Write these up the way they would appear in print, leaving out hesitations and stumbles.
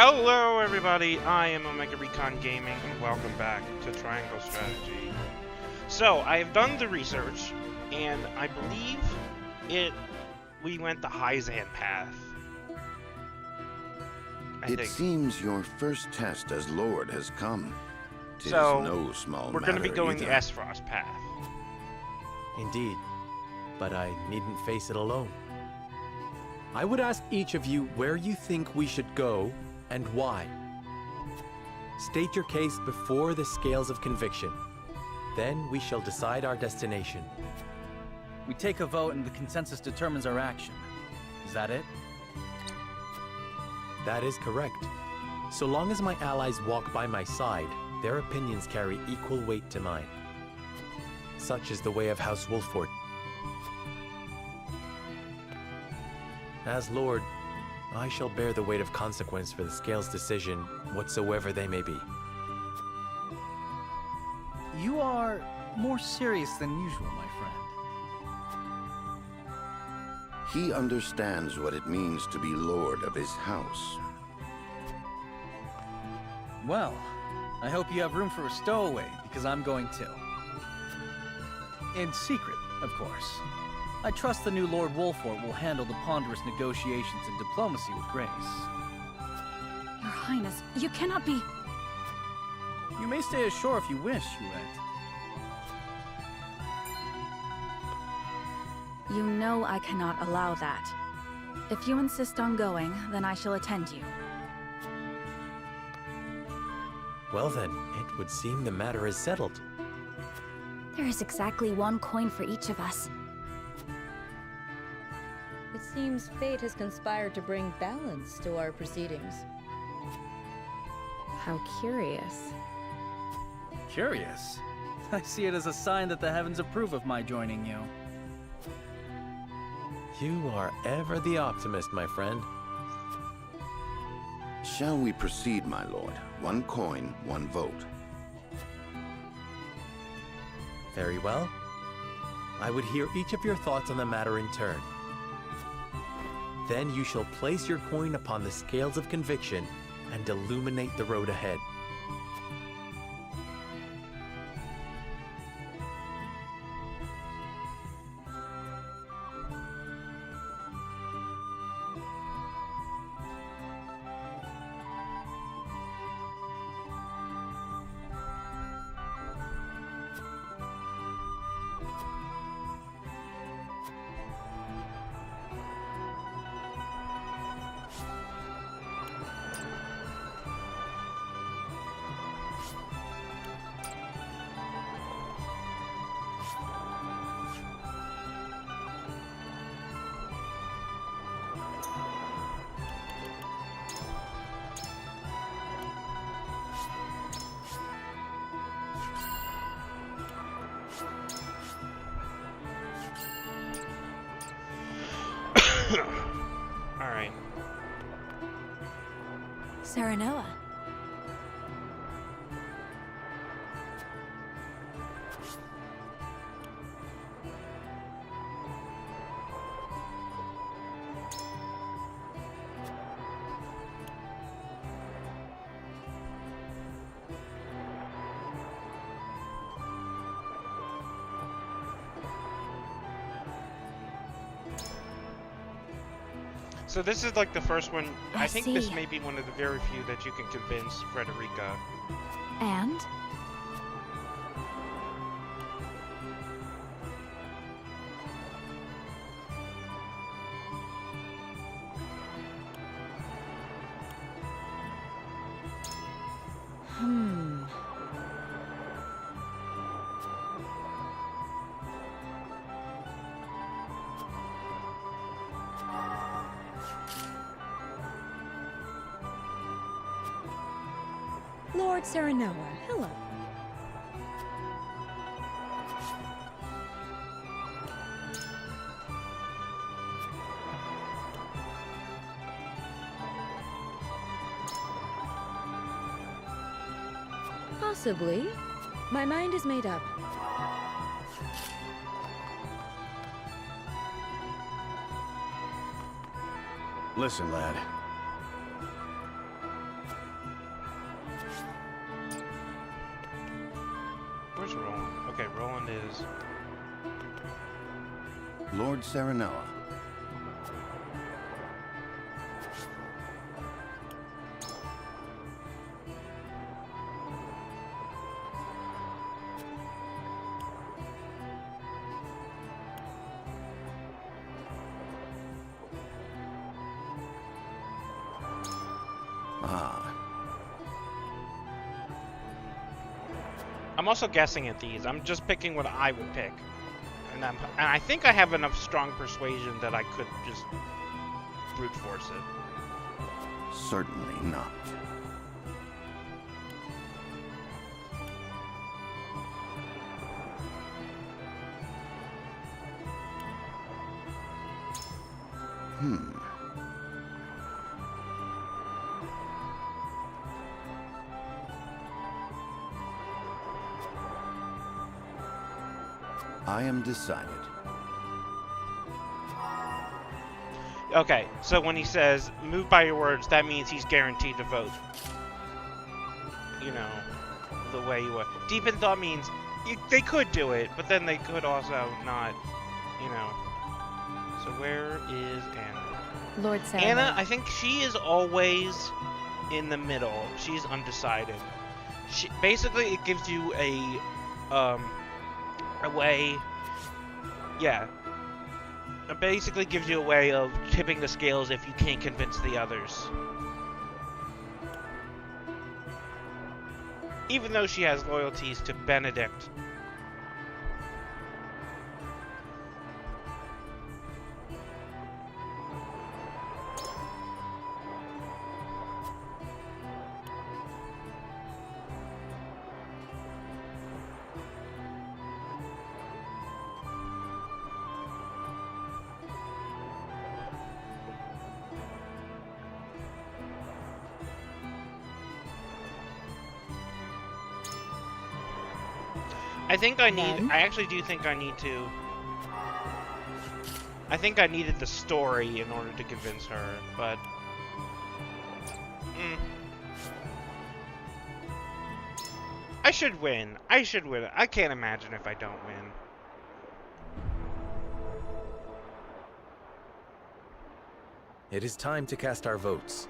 Hello everybody, I am Omega Recon Gaming and welcome back to Triangle Strategy. So, I have done the research and I believe we went the Hyzan path. It seems your first test as Lord has come. 'Tis So, no small we're going to be matter going the either. Aesfrost path. Indeed, but I needn't face it alone. I would ask each of you where you think we should go and why. State your case before the scales of conviction. Then we shall decide our destination. We take a vote and the consensus determines our action. Is that it? That is correct. So long as my allies walk by my side, their opinions carry equal weight to mine. Such is the way of House Wolford. As Lord, I shall bear the weight of consequence for the Scales' decision, whatsoever they may be. You are more serious than usual, my friend. He understands what it means to be Lord of his house. Well, I hope you have room for a stowaway, because I'm going too. In secret, of course. I trust the new Lord Wolford will handle the ponderous negotiations and diplomacy with grace. Your Highness, you cannot be... You may stay ashore if you wish, Huette. You know I cannot allow that. If you insist on going, then I shall attend you. Well then, it would seem the matter is settled. There is exactly one coin for each of us. It seems fate has conspired to bring balance to our proceedings. How curious. Curious? I see it as a sign that the heavens approve of my joining you. You are ever the optimist, my friend. Shall we proceed, my lord? One coin, one vote. Very well. I would hear each of your thoughts on the matter in turn. Then you shall place your coin upon the scales of conviction and illuminate the road ahead. Alright. Serenoa. So this is like the first one. I think this see. may be one of the very few that you can convince Frederica. And? Lord Serenoa, hello. Possibly. My mind is made up. Listen, lad. is. Lord Serenella. Ah, I'm also guessing at these. I'm just picking what I would pick. And I think I have enough strong persuasion that I could just brute force it. certainly not. I am decided. Okay, so when he says, move by your words, that means he's guaranteed to vote. You know, the way you would. Deep in thought means they could do it, but then they could also not, you know. So where is Anna? Lord Serenella. Anna, I think she is always in the middle. She's undecided. Basically, it gives you a way, yeah. It basically gives you a way of tipping the scales if you can't convince the others. Even though she has loyalties to Benedict. I actually do think I need to. I think I needed the story in order to convince her, but. I should win. I should win. I can't imagine if I don't win. It is time to cast our votes.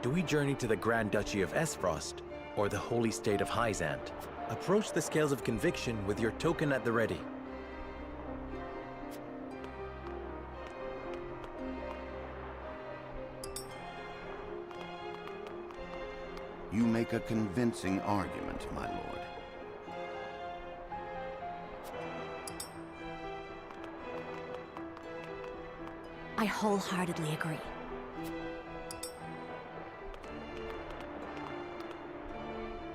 Do we journey to the Grand Duchy of Aesfrost, or the Holy State of Hyzant? Approach the scales of conviction with your token at the ready. You make a convincing argument, my lord. I wholeheartedly agree.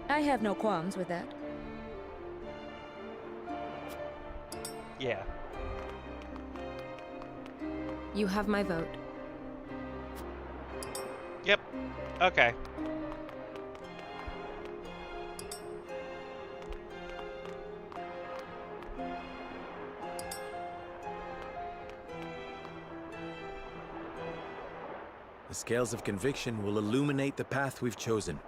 I have no qualms with that. Yeah. You have my vote. Yep. Okay. The scales of conviction will illuminate the path we've chosen.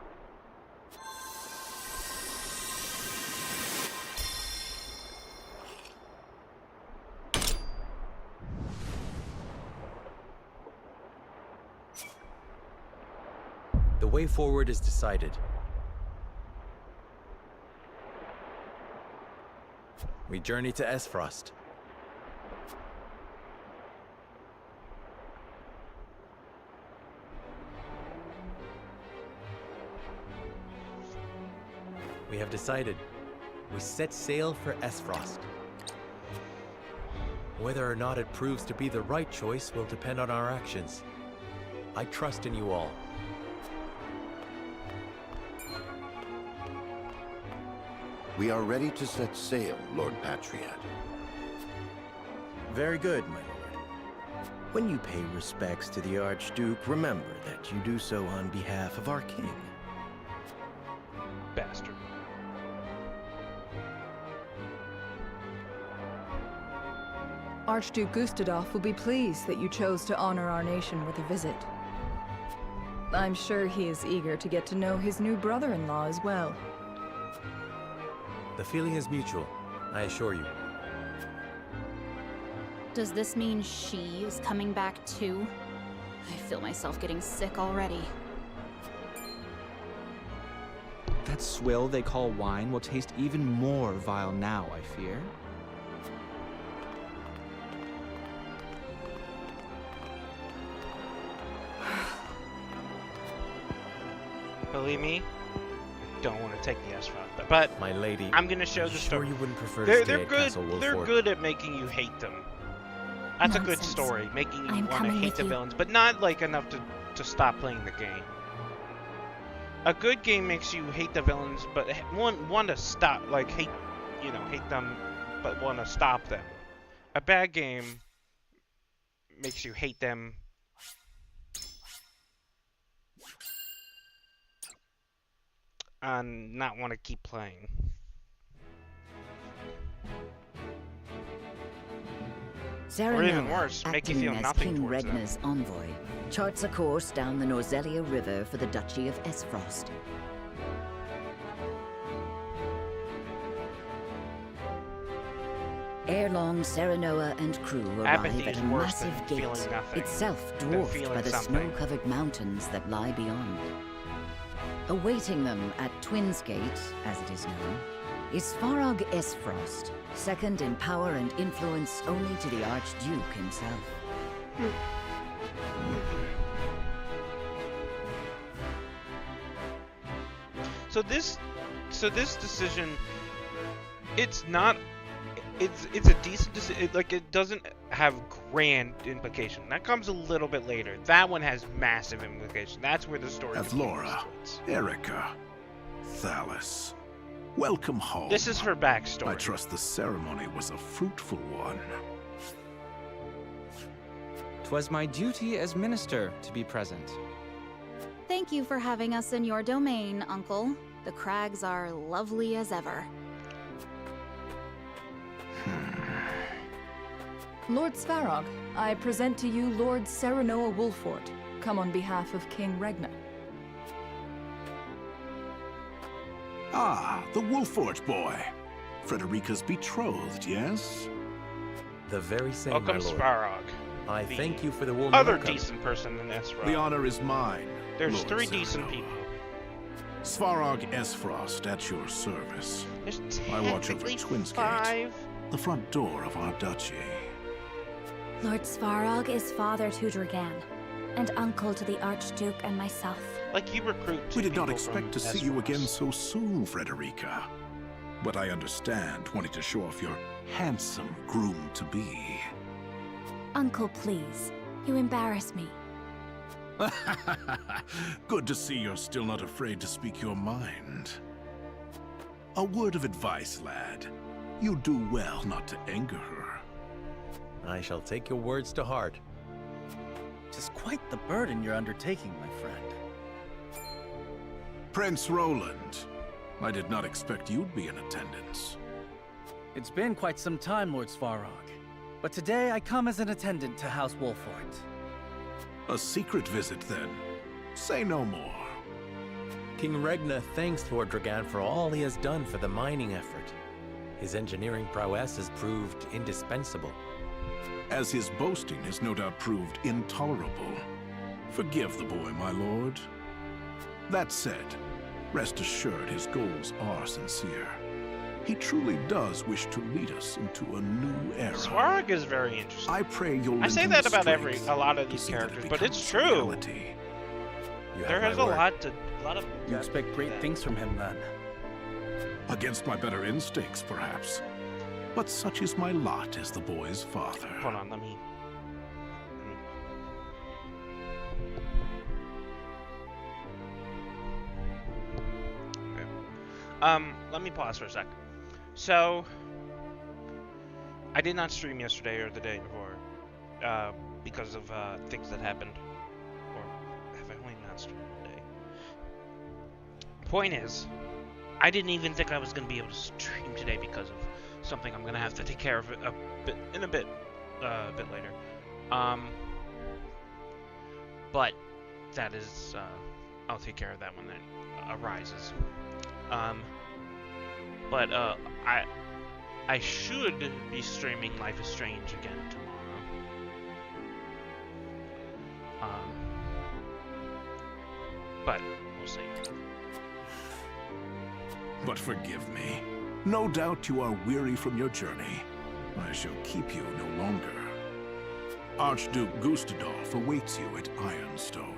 The way forward is decided. We journey to Aesfrost. We have decided. We set sail for Aesfrost. Whether or not it proves to be the right choice will depend on our actions. I trust in you all. We are ready to set sail, Lord Patriot. Very good, my lord. When you pay respects to the Archduke, remember that you do so on behalf of our king. Bastard. Archduke Gustadolf will be pleased that you chose to honor our nation with a visit. I'm sure he is eager to get to know his new brother-in-law as well. The feeling is mutual. I assure you. Does this mean she is coming back too? I feel myself getting sick already. That swill they call wine will taste even more vile now, I fear. Believe me, don't want to take the Aesfrost, but My lady, I'm gonna show are the you story. sure you wouldn't prefer to They're stay at good. Castle They're Wolford? good at making you hate them. That's a good Nonsense. story, making you I'm want to coming hate with the you. villains, but not like enough to stop playing the game. A good game makes you hate the villains, but want to stop, like hate them, but want to stop them. A bad game makes you hate them and not want to keep playing. Or even worse, make you acting feel as nothing King towards them. Regner's envoy, charts a course down the Norzelia River for the Duchy of Aesfrost. Ere long, Serenoa and crew Apathy arrive at is a worse than massive gate, feeling nothing, itself than dwarfed feeling by the something. snow-covered mountains that lie beyond. Awaiting them at Twins Gate, as it is known, is Farog Aesfrost, second in power and influence only to the Archduke himself. So this decision, it's not, it's a decent decision. Like, it doesn't have grand implication. That comes a little bit later. That one has massive implication. That's where the story. Athlora, Erica, Thalys, welcome home. This is her backstory. I trust the ceremony was a fruitful one. 'Twas my duty as minister to be present. Thank you for having us in your domain, Uncle. The crags are lovely as ever. Lord Svarog, I present to you Lord Serenoa Wolfort, come on behalf of King Regner. Ah, the Wolfort boy. Frederica's betrothed, yes? The very same, Welcome, my lord. Sparrog. I The thank you for the warm Other welcome. decent person in Aesfrost. The honor is mine. There's Lord 3 decent Serenoa. people. Svarog Aesfrost at your service. There's I watch over technically Twins Gate, 5. the front door of our duchy. Lord Svarog is father to Dragan, and uncle to the Archduke and myself. Like, you recruit 2 We did not people expect from to see you Aesfrost. again so soon, Frederica. But I understand wanting to show off your handsome groom-to-be. Uncle, please. You embarrass me. Good to see you're still not afraid to speak your mind. A word of advice, lad. You do well not to anger her. I shall take your words to heart. Tis quite the burden you're undertaking, my friend. Prince Roland, I did not expect you'd be in attendance. It's been quite some time, Lord Svarog. But today I come as an attendant to House Wolfort. A secret visit, then. Say no more. King Regner thanks Lord Dragan for all he has done for the mining effort. His engineering prowess has proved indispensable. As his boasting has no doubt proved intolerable. Forgive the boy, my lord. That said, rest assured his goals are sincere. He truly does wish to lead us into a new era. Swarg is very interesting. I pray you'll I say lend that him about strength a lot of to these see that it characters, but it's becomes true. reality. There is a lot of. You expect great things from him, then? Against my better instincts, perhaps. But such is my lot as the boy's father. Hold on, let me. Okay. Let me pause for a sec. So, I did not stream yesterday or the day before, because of things that happened. Or have I only not streamed today? Point is, I didn't even think I was going to be able to stream today because of something I'm going to have to take care of a bit later. But that is, I'll take care of that when that arises. I should be streaming Life is Strange again tomorrow. But we'll see. But forgive me. No doubt you are weary from your journey. I shall keep you no longer. Archduke Gustadolf awaits you at Ironstone.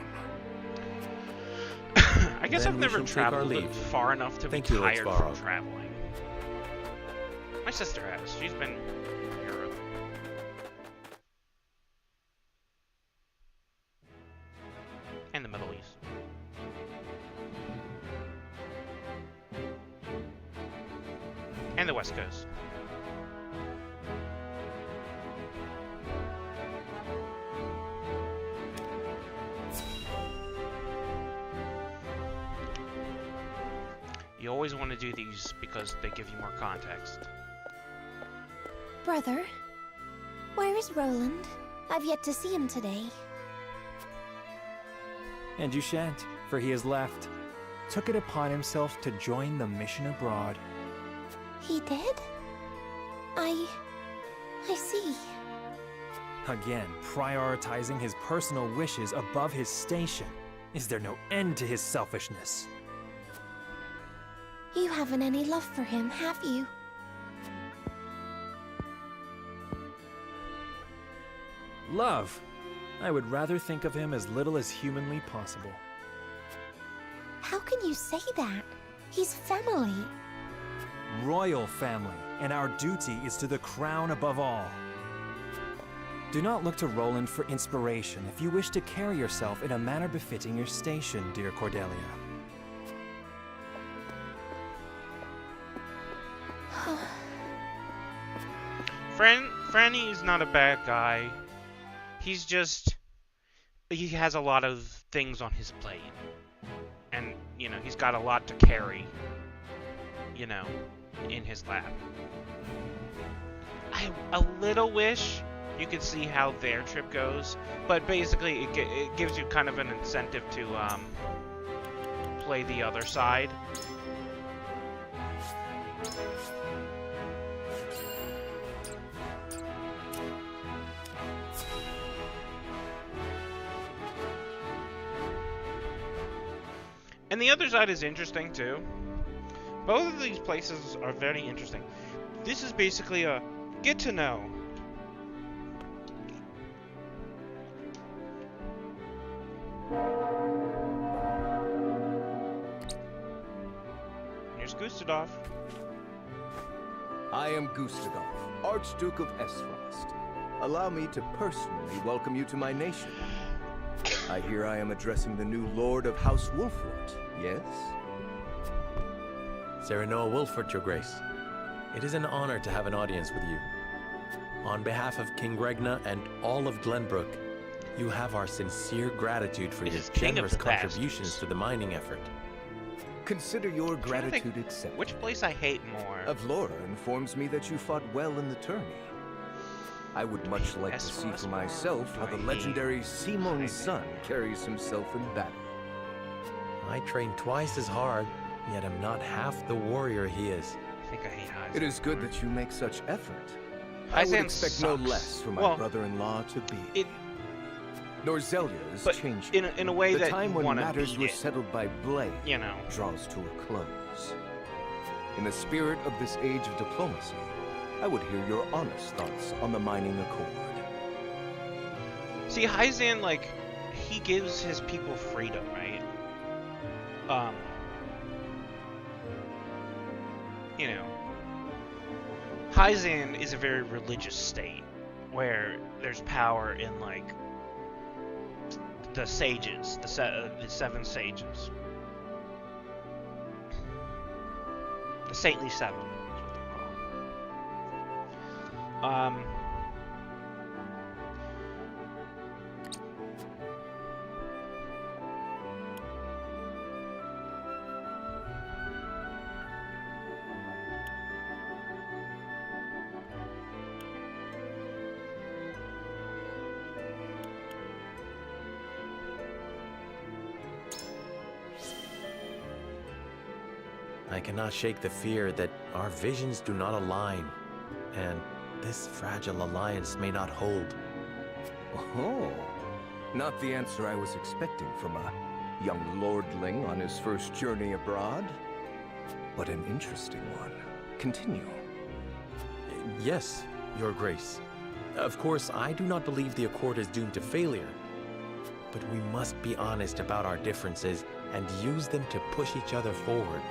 I guess Then I've we never shall take our traveled leave. far enough to Thank be you, Lord tired from Svarog. traveling. My sister has. She's been in Europe. And the Middle East. And the West Coast. You always want to do these because they give you more context. Brother, where is Roland? I've yet to see him today. And you shan't, for he has left. Took it upon himself to join the mission abroad. He did? I see. Again, prioritizing his personal wishes above his station. Is there no end to his selfishness? You haven't any love for him, have you? Love. I would rather think of him as little as humanly possible. How can you say that? He's family. Royal family, and our duty is to the crown above all. Do not look to Roland for inspiration if you wish to carry yourself in a manner befitting your station, dear Cordelia. Franny is not a bad guy. He's just... he has a lot of things on his plate. And, you know, he's got a lot to carry, you know, in his lap. I a little wish you could see how their trip goes, but basically it gives you kind of an incentive to play the other side. And the other side is interesting too. Both of these places are very interesting. This is basically a get to know. Here's Gustadolf. I am Gustadolf, Archduke of Aesfrost. Allow me to personally welcome you to my nation. I hear I am addressing the new Lord of House Wolfort, yes? Serenoa Wolfort, Your Grace. It is an honor to have an audience with you. On behalf of King Regna and all of Glenbrook, you have our sincere gratitude for your generous contributions to the mining effort. Consider your gratitude accepted. Which place I hate more? Avlora informs me that you fought well in the tourney. I would much like to see for myself how the legendary Simon's son carries himself in battle. I train twice as hard, yet am not half the warrior he is. I think I hate Heisen. It is good that you make such effort. I would expect no less from my brother-in-law to be. Norzelia is changing. In a way the that time you when want to matters beat were it. settled by blade, You know. draws to a close. In the spirit of this age of diplomacy, I would hear your honest thoughts on the mining accord. See, Heisen, like, he gives his people freedom, right? You know, Heisen is a very religious state where there's power in, like, the sages, the seven sages. The saintly seven is what they call them. I cannot shake the fear that our visions do not align and this fragile alliance may not hold. Oh, not the answer I was expecting from a young lordling on his first journey abroad. But an interesting one. Continue. Yes, Your Grace. Of course, I do not believe the Accord is doomed to failure. But we must be honest about our differences and use them to push each other forward.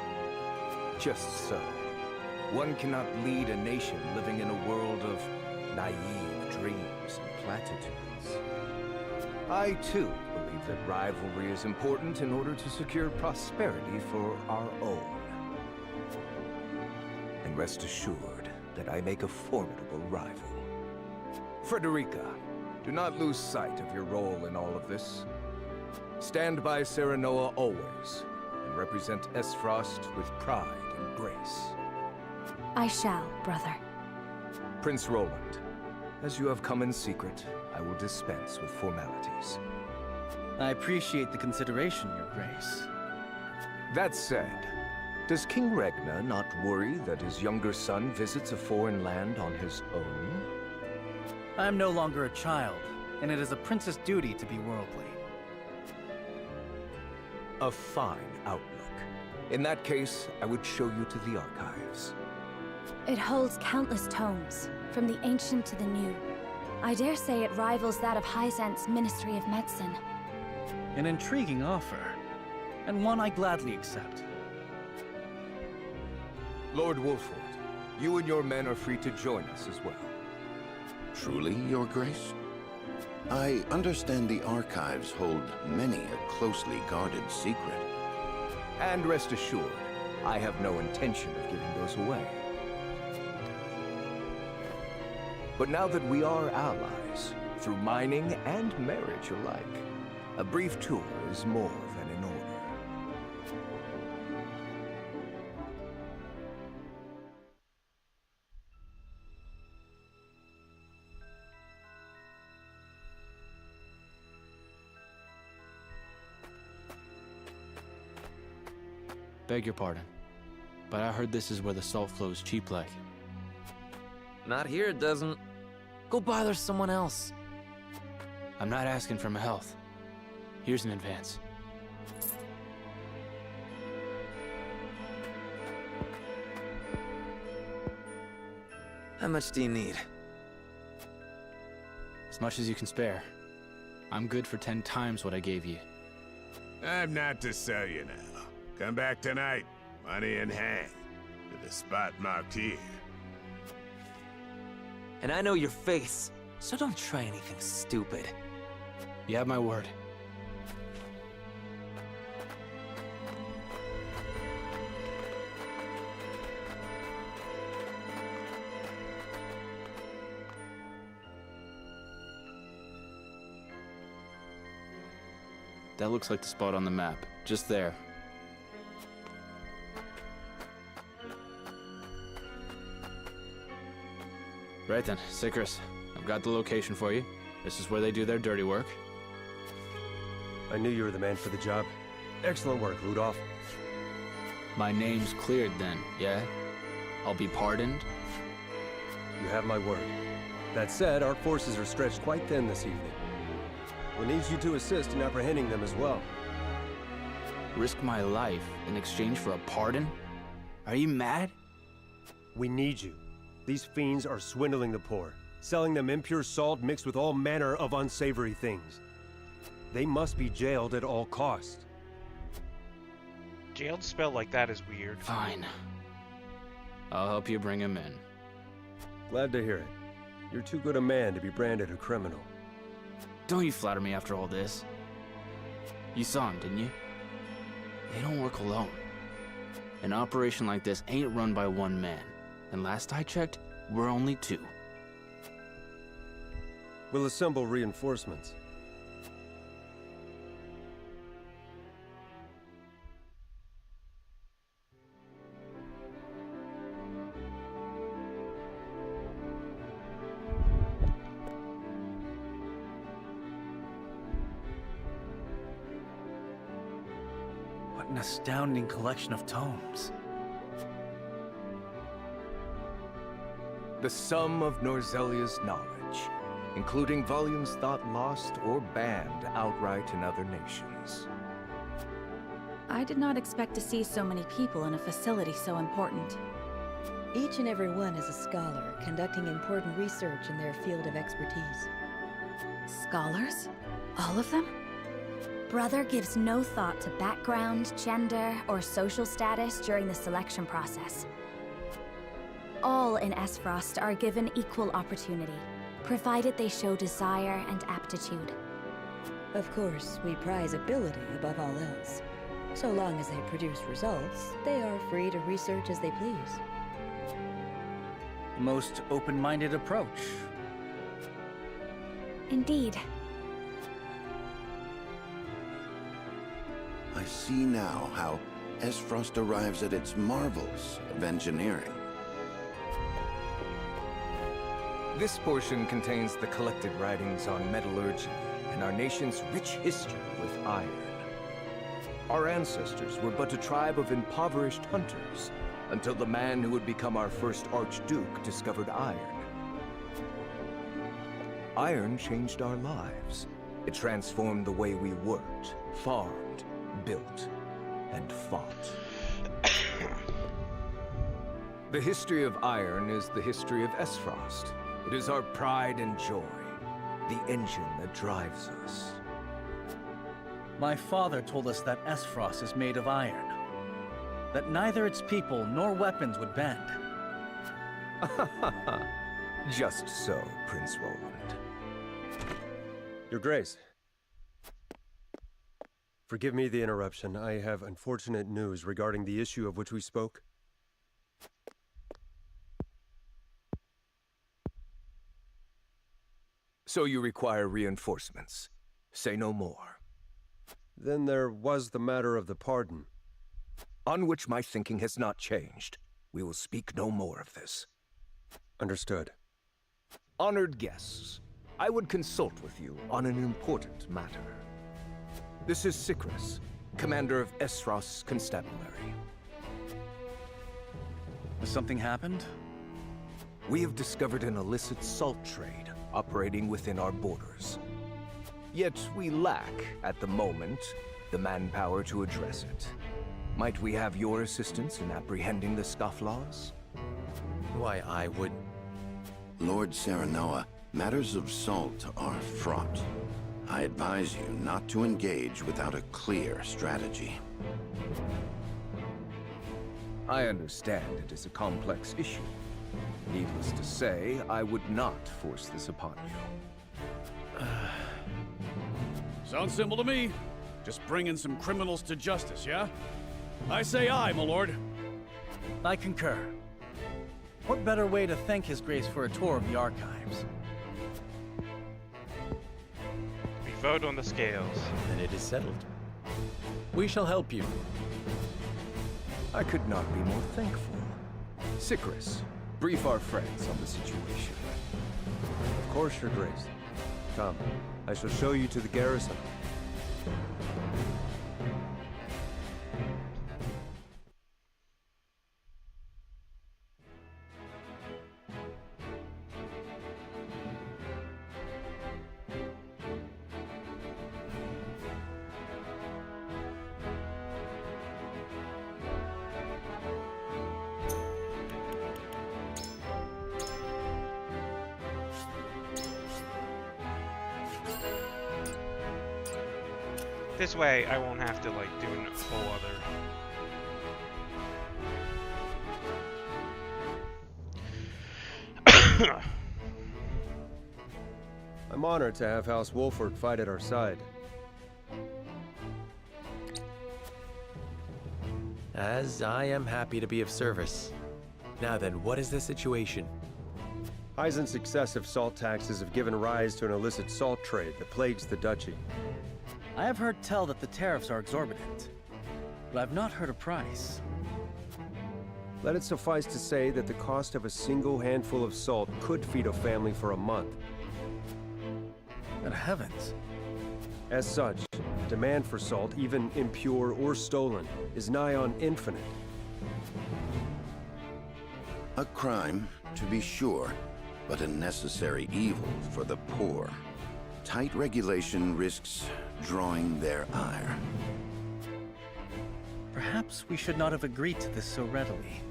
Just so. One cannot lead a nation living in a world of naive dreams and platitudes. I, too, believe that rivalry is important in order to secure prosperity for our own. And rest assured that I make a formidable rival. Frederica, do not lose sight of your role in all of this. Stand by Serenoa always, and represent Aesfrost with pride and grace. I shall, brother. Prince Roland, as you have come in secret, I will dispense with formalities. I appreciate the consideration, Your Grace. That said, does King Regna not worry that his younger son visits a foreign land on his own? I am no longer a child, and it is a prince's duty to be worldly. A fine outlook. In that case, I would show you to the archives. It holds countless tomes, from the ancient to the new. I dare say it rivals that of Hyzant's Ministry of Medicine. An intriguing offer, and one I gladly accept. Lord Wolford, you and your men are free to join us as well. Truly, Your Grace? I understand the archives hold many a closely guarded secret. And rest assured, I have no intention of giving those away. But now that we are allies, through mining and marriage alike, a brief tour is more than in order. Beg your pardon, but I heard this is where the salt flows cheap like. Not here, it doesn't. Go bother someone else. I'm not asking for my health. Here's an advance. How much do you need? As much as you can spare. I'm good for 10 times what I gave you. I'm not to sell you now. Come back tonight, money in hand, to the spot marked here. And I know your face, so don't try anything stupid. You have my word. That looks like the spot on the map. Just there. Right then, Sikris. I've got the location for you. This is where they do their dirty work. I knew you were the man for the job. Excellent work, Rudolph. My name's cleared then, yeah? I'll be pardoned? You have my word. That said, our forces are stretched quite thin this evening. We'll need you to assist in apprehending them as well. Risk my life in exchange for a pardon? Are you mad? We need you. These fiends are swindling the poor, selling them impure salt mixed with all manner of unsavory things. They must be jailed at all costs. Jailed spelled like that is weird. Fine. I'll help you bring him in. Glad to hear it. You're too good a man to be branded a criminal. Don't you flatter me after all this. You saw him, didn't you? They don't work alone. An operation like this ain't run by one man. And last I checked, we're only 2. We'll assemble reinforcements. What an astounding collection of tomes. The sum of Norzelia's knowledge, including volumes thought lost or banned outright in other nations. I did not expect to see so many people in a facility so important. Each and every one is a scholar, conducting important research in their field of expertise. Scholars? All of them? Brother gives no thought to background, gender, or social status during the selection process. All in Aesfrost are given equal opportunity, provided they show desire and aptitude. Of course, we prize ability above all else. So long as they produce results, they are free to research as they please. Most open-minded approach. Indeed. I see now how Aesfrost arrives at its marvels of engineering. This portion contains the collected writings on metallurgy and our nation's rich history with iron. Our ancestors were but a tribe of impoverished hunters until the man who would become our first Archduke discovered iron. Iron changed our lives. It transformed the way we worked, farmed, built, and fought. The history of iron is the history of Aesfrost. It is our pride and joy, the engine that drives us. My father told us that Aesfrost is made of iron. That neither its people nor weapons would bend. Just so, Prince Roland. Your Grace. Forgive me the interruption. I have unfortunate news regarding the issue of which we spoke. So you require reinforcements. Say no more. Then there was the matter of the pardon. On which my thinking has not changed. We will speak no more of this. Understood. Honored guests, I would consult with you on an important matter. This is Sikris, commander of Aesfrost's constabulary. Has something happened? We have discovered an illicit salt trade operating within our borders. Yet we lack, at the moment, the manpower to address it. Might we have your assistance in apprehending the scofflaws? Why, I would... Lord Serenoa, matters of salt are fraught. I advise you not to engage without a clear strategy. I understand it is a complex issue. Needless to say, I would not force this upon you. Sounds simple to me. Just bringing some criminals to justice, yeah? I say aye, my lord. I concur. What better way to thank His Grace for a tour of the archives? We vote on the scales. Then it is settled. We shall help you. I could not be more thankful. Sikris, brief our friends on the situation. Of course, Your Grace. Come, I shall show you to the garrison. This way, I won't have to, like, do a whole other... I'm honored to have House Wolford fight at our side. As I am happy to be of service. Now then, what is the situation? Heisen's excessive salt taxes have given rise to an illicit salt trade that plagues the duchy. I have heard tell that the tariffs are exorbitant, but I've not heard a price. Let it suffice to say that the cost of a single handful of salt could feed a family for a month. Good heavens. As such, demand for salt, even impure or stolen, is nigh on infinite. A crime to be sure, but a necessary evil for the poor. Tight regulation risks drawing their ire. Perhaps we should not have agreed to this so readily.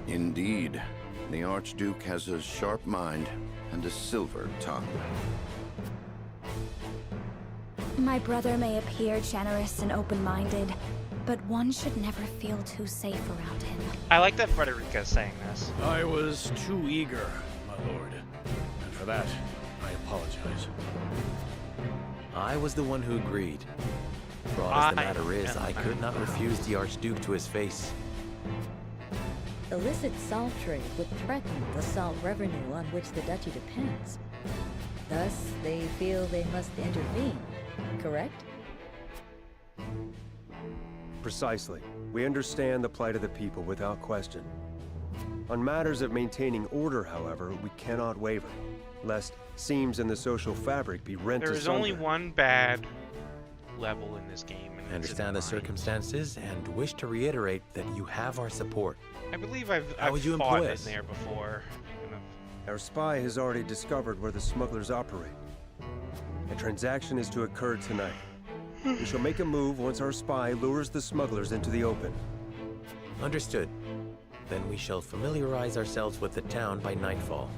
Indeed. The Archduke has a sharp mind and a silver tongue. My brother may appear generous and open-minded, but one should never feel too safe around him. I like that Frederica's saying this. I was too eager, my lord. And for that, I apologize. I was the one who agreed. Broad as the matter is, I could not refuse the Archduke to his face. Illicit salt trade would threaten the salt revenue on which the duchy depends. Thus, they feel they must intervene, correct? Precisely. We understand the plight of the people without question. On matters of maintaining order, however, we cannot waver, lest seams in the social fabric be rent asunder. There is only one bad level in this game. And I understand the circumstances and wish to reiterate that you have our support. I believe I've would you fought employ in us? there before. Our spy has already discovered where the smugglers operate. A transaction is to occur tonight. We shall make a move once our spy lures the smugglers into the open. Understood. Then we shall familiarize ourselves with the town by nightfall.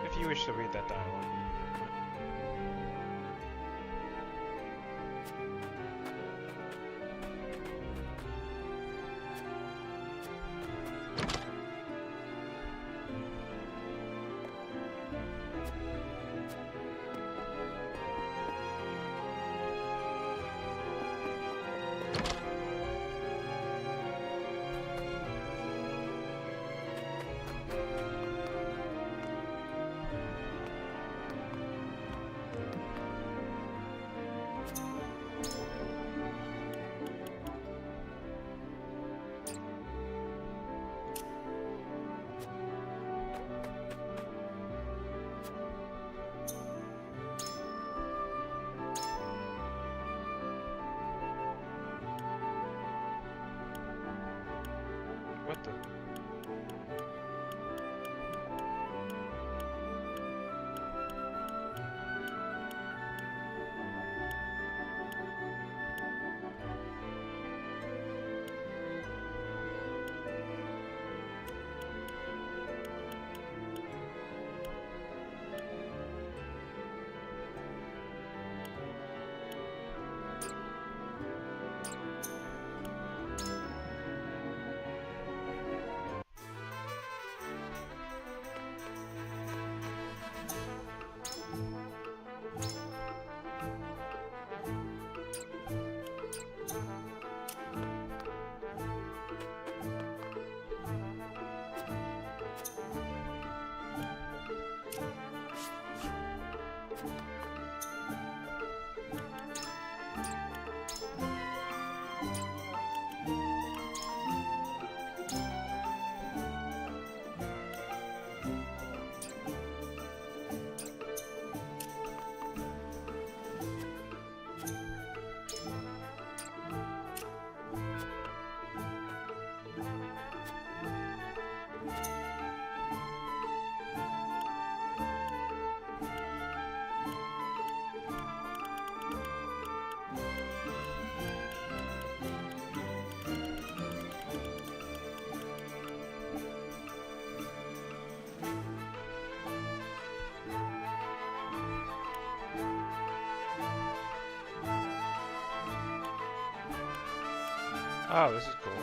If you wish to read that dialogue. What the? Oh, this is cool.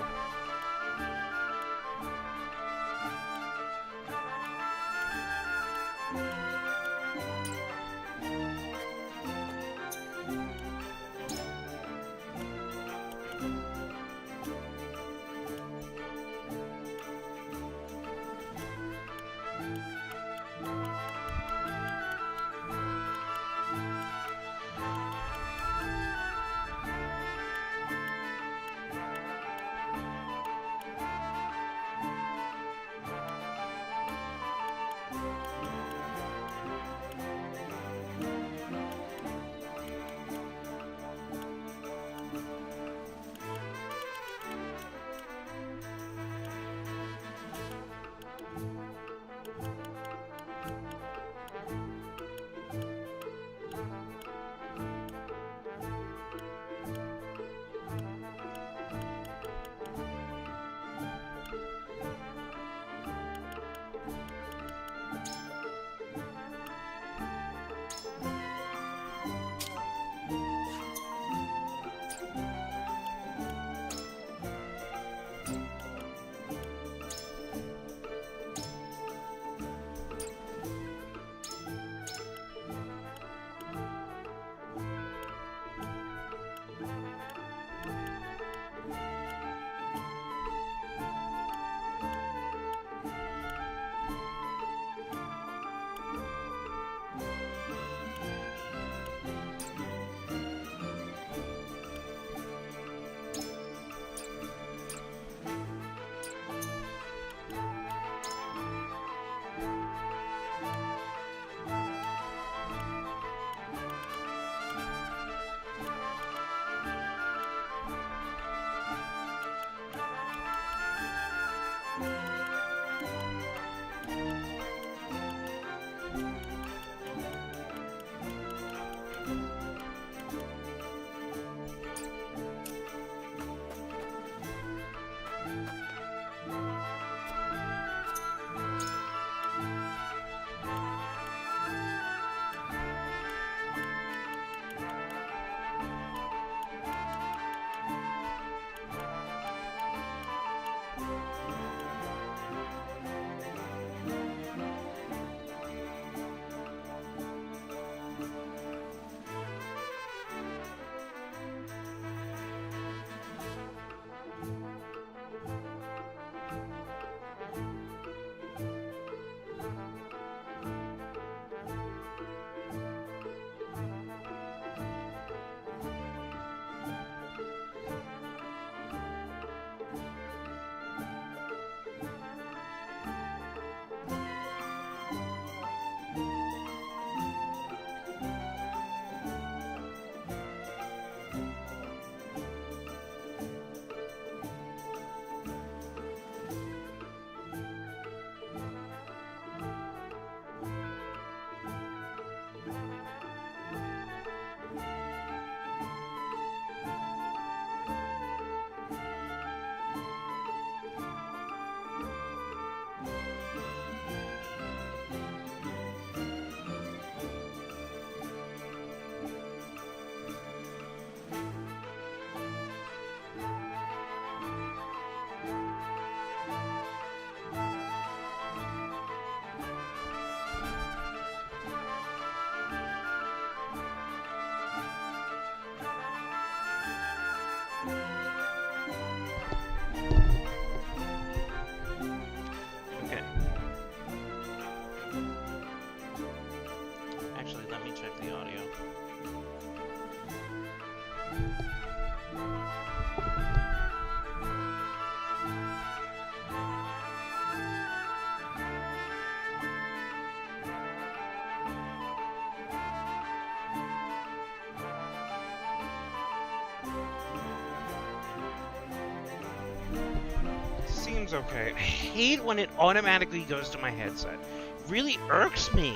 Seems okay. I hate when it automatically goes to my headset. It really irks me.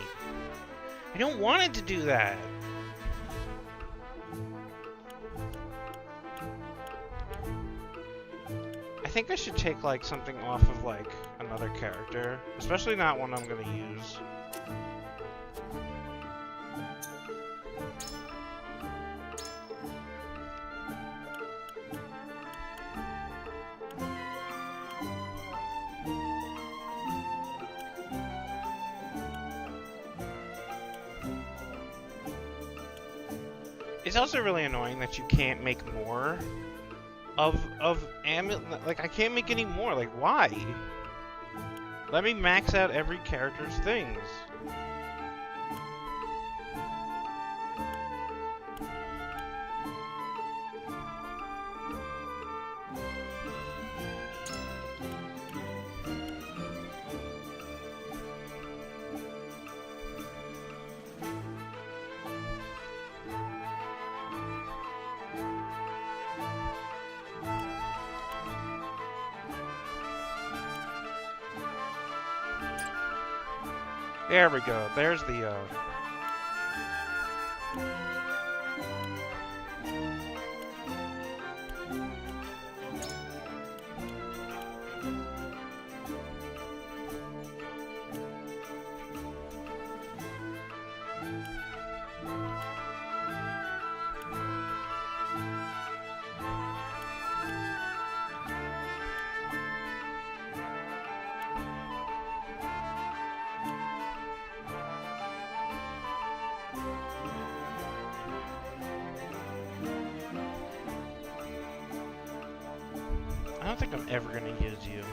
I don't want it to do that. I think I should take like something off of like another character, especially not one I'm gonna use. It's also really annoying that you can't make more of amulet. Like, I can't make any more. Like, why? Let me max out every character's things. There we go. There's the, I don't think I'm ever gonna use you.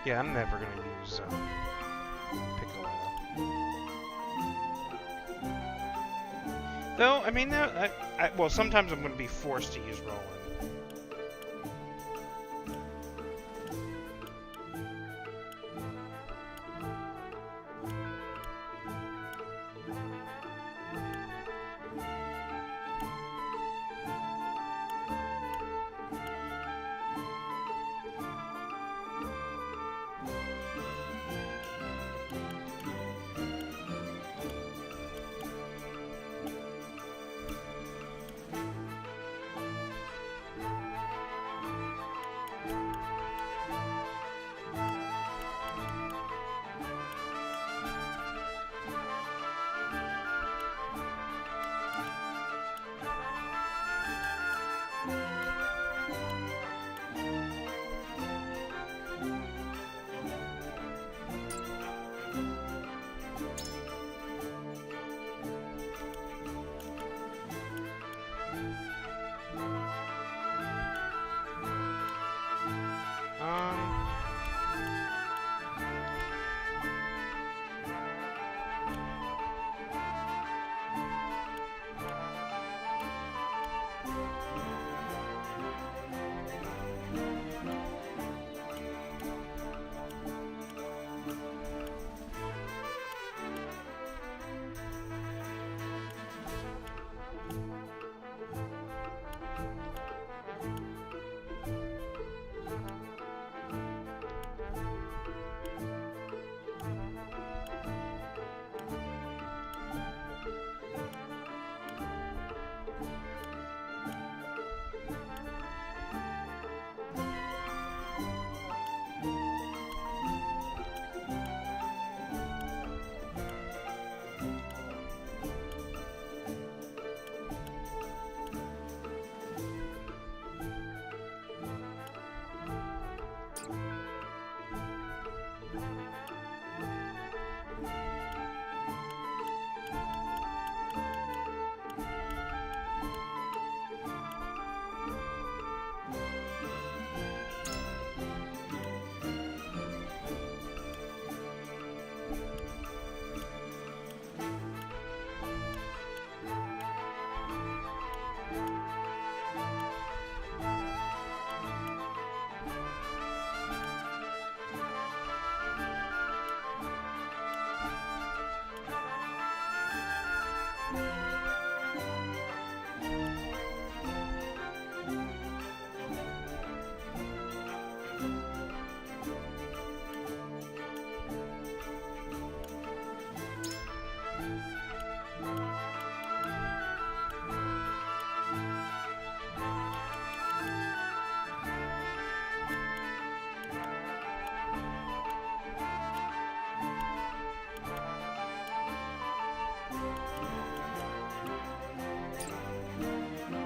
Yeah, I'm never gonna use Piccolo. Though, I mean, well, sometimes I'm gonna be forced to use Roland.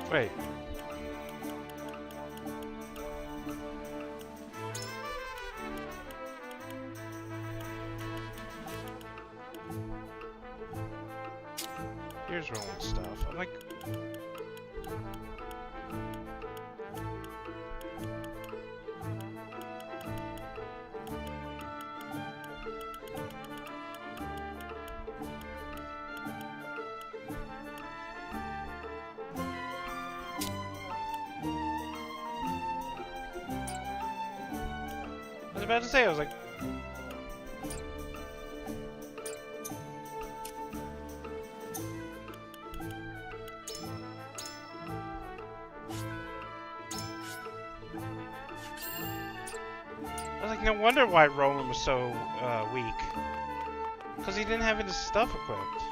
Wait. Here's rolling stuff. I'm like... I was about to say, I was like... no wonder why Roland was so weak. Because he didn't have his stuff equipped.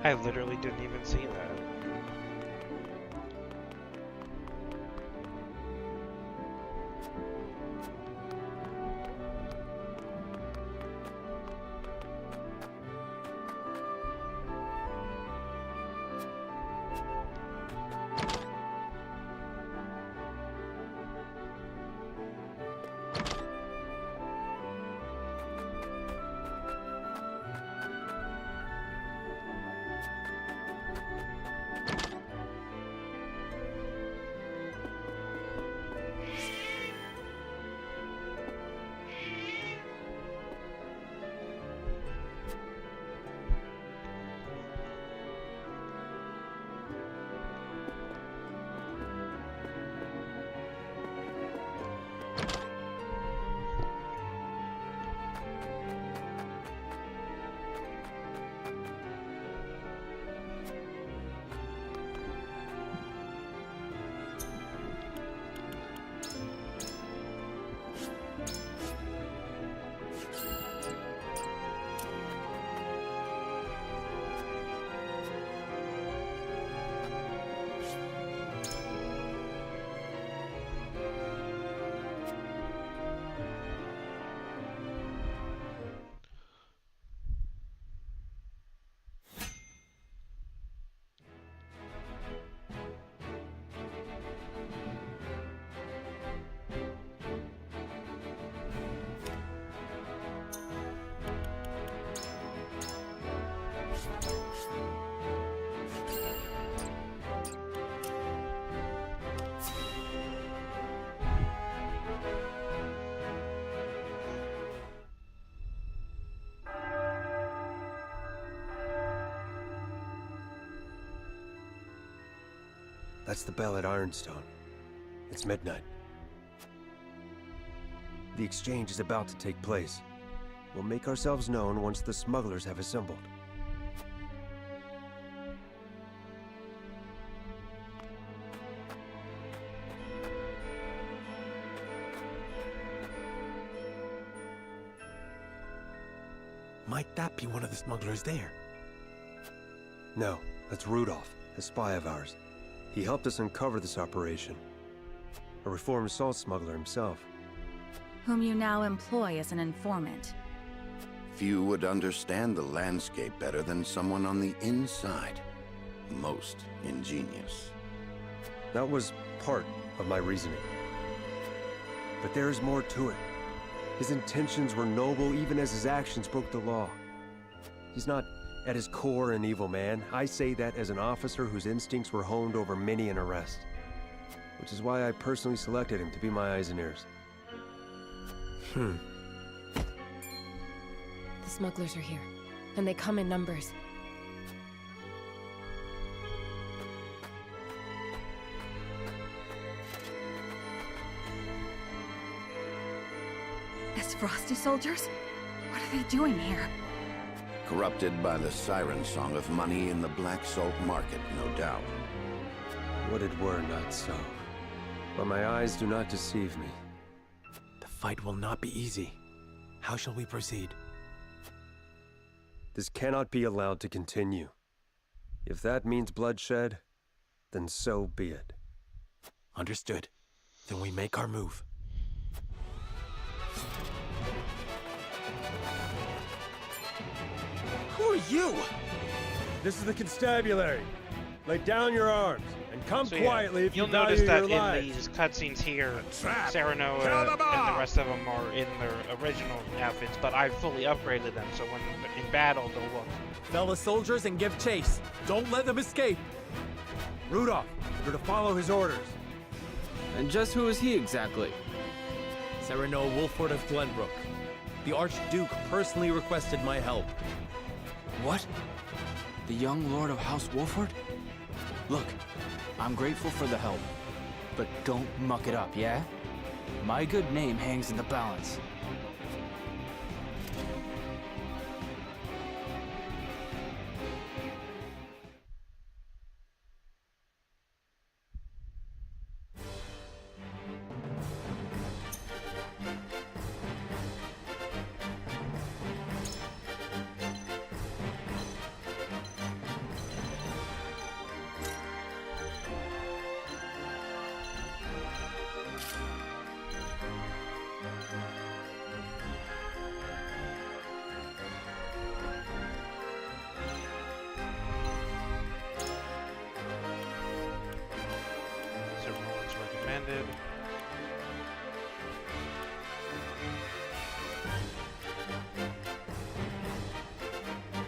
I literally didn't even see that. That's the bell at Ironstone. It's midnight. The exchange is about to take place. We'll make ourselves known once the smugglers have assembled. Might that be one of the smugglers there? No, that's Rudolph, a spy of ours. He helped us uncover this operation. A reformed salt smuggler himself. Whom you now employ as an informant. Few would understand the landscape better than someone on the inside. Most ingenious. That was part of my reasoning. But there is more to it. His intentions were noble even as his actions broke the law. He's not at his core an evil man. I say that as an officer whose instincts were honed over many an arrest. Which is why I personally selected him to be my eyes and ears. The smugglers are here, and they come in numbers. Aesfrosti soldiers? What are they doing here? Corrupted by the siren song of money in the black salt market, no doubt. Would it were not so. But my eyes do not deceive me. The fight will not be easy. How shall we proceed? This cannot be allowed to continue. If that means bloodshed, then so be it. Understood. Then we make our move. Who are you? This is the constabulary. Lay down your arms and come So, quietly if you you'll value notice that your in lives. these cutscenes here, Trap. Serenoa Kill them all. and the rest of them are in their original outfits, but I've fully upgraded them, so when in battle they'll look. Fellow soldiers, and give chase. Don't let them escape. Rudolph, you're to follow his orders. And just who is he exactly? Serenoa Wolford of Glenbrook. The Archduke personally requested my help. What? The young Lord of House Wolford? Look, I'm grateful for the help, but don't muck it up, yeah? My good name hangs in the balance. Recommended.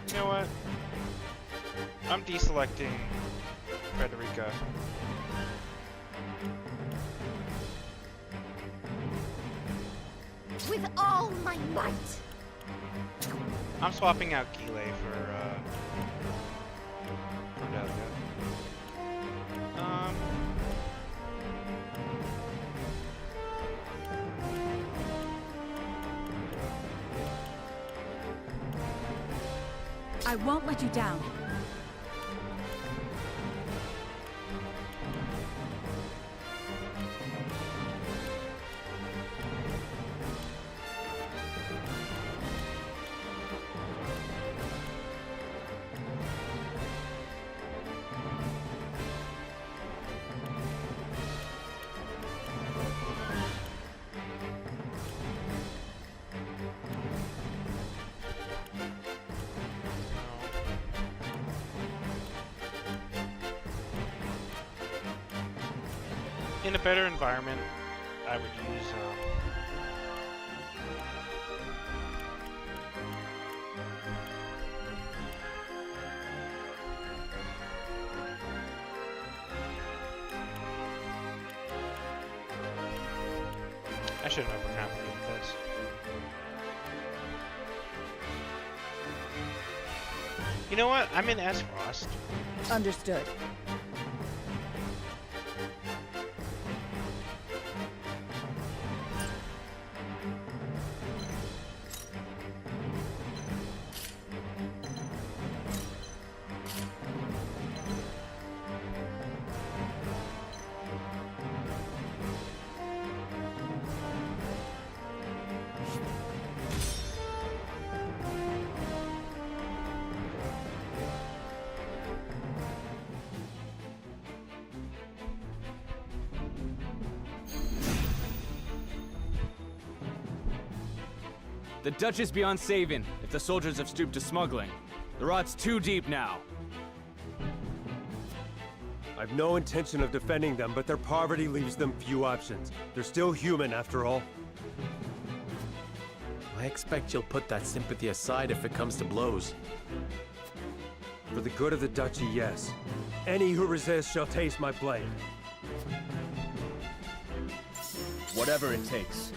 You know what? I'm deselecting Frederica. With all my might! I'm swapping out Gile for Delia. I won't let you down. In a better environment, I would use I shouldn't overcomplicate this. You know what? I'm in Aesfrost. Understood. The Dutch is beyond saving if the soldiers have stooped to smuggling. The rot's too deep now. I've no intention of defending them, but their poverty leaves them few options. They're still human, after all. I expect you'll put that sympathy aside if it comes to blows. For the good of the duchy, yes. Any who resist shall taste my blade. Whatever it takes.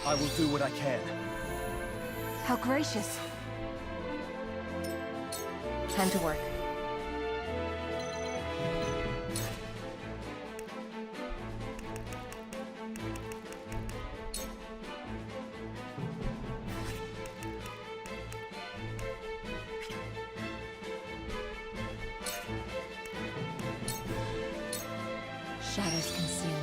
I will do what I can. How gracious. Time to work. Shadows conceal me.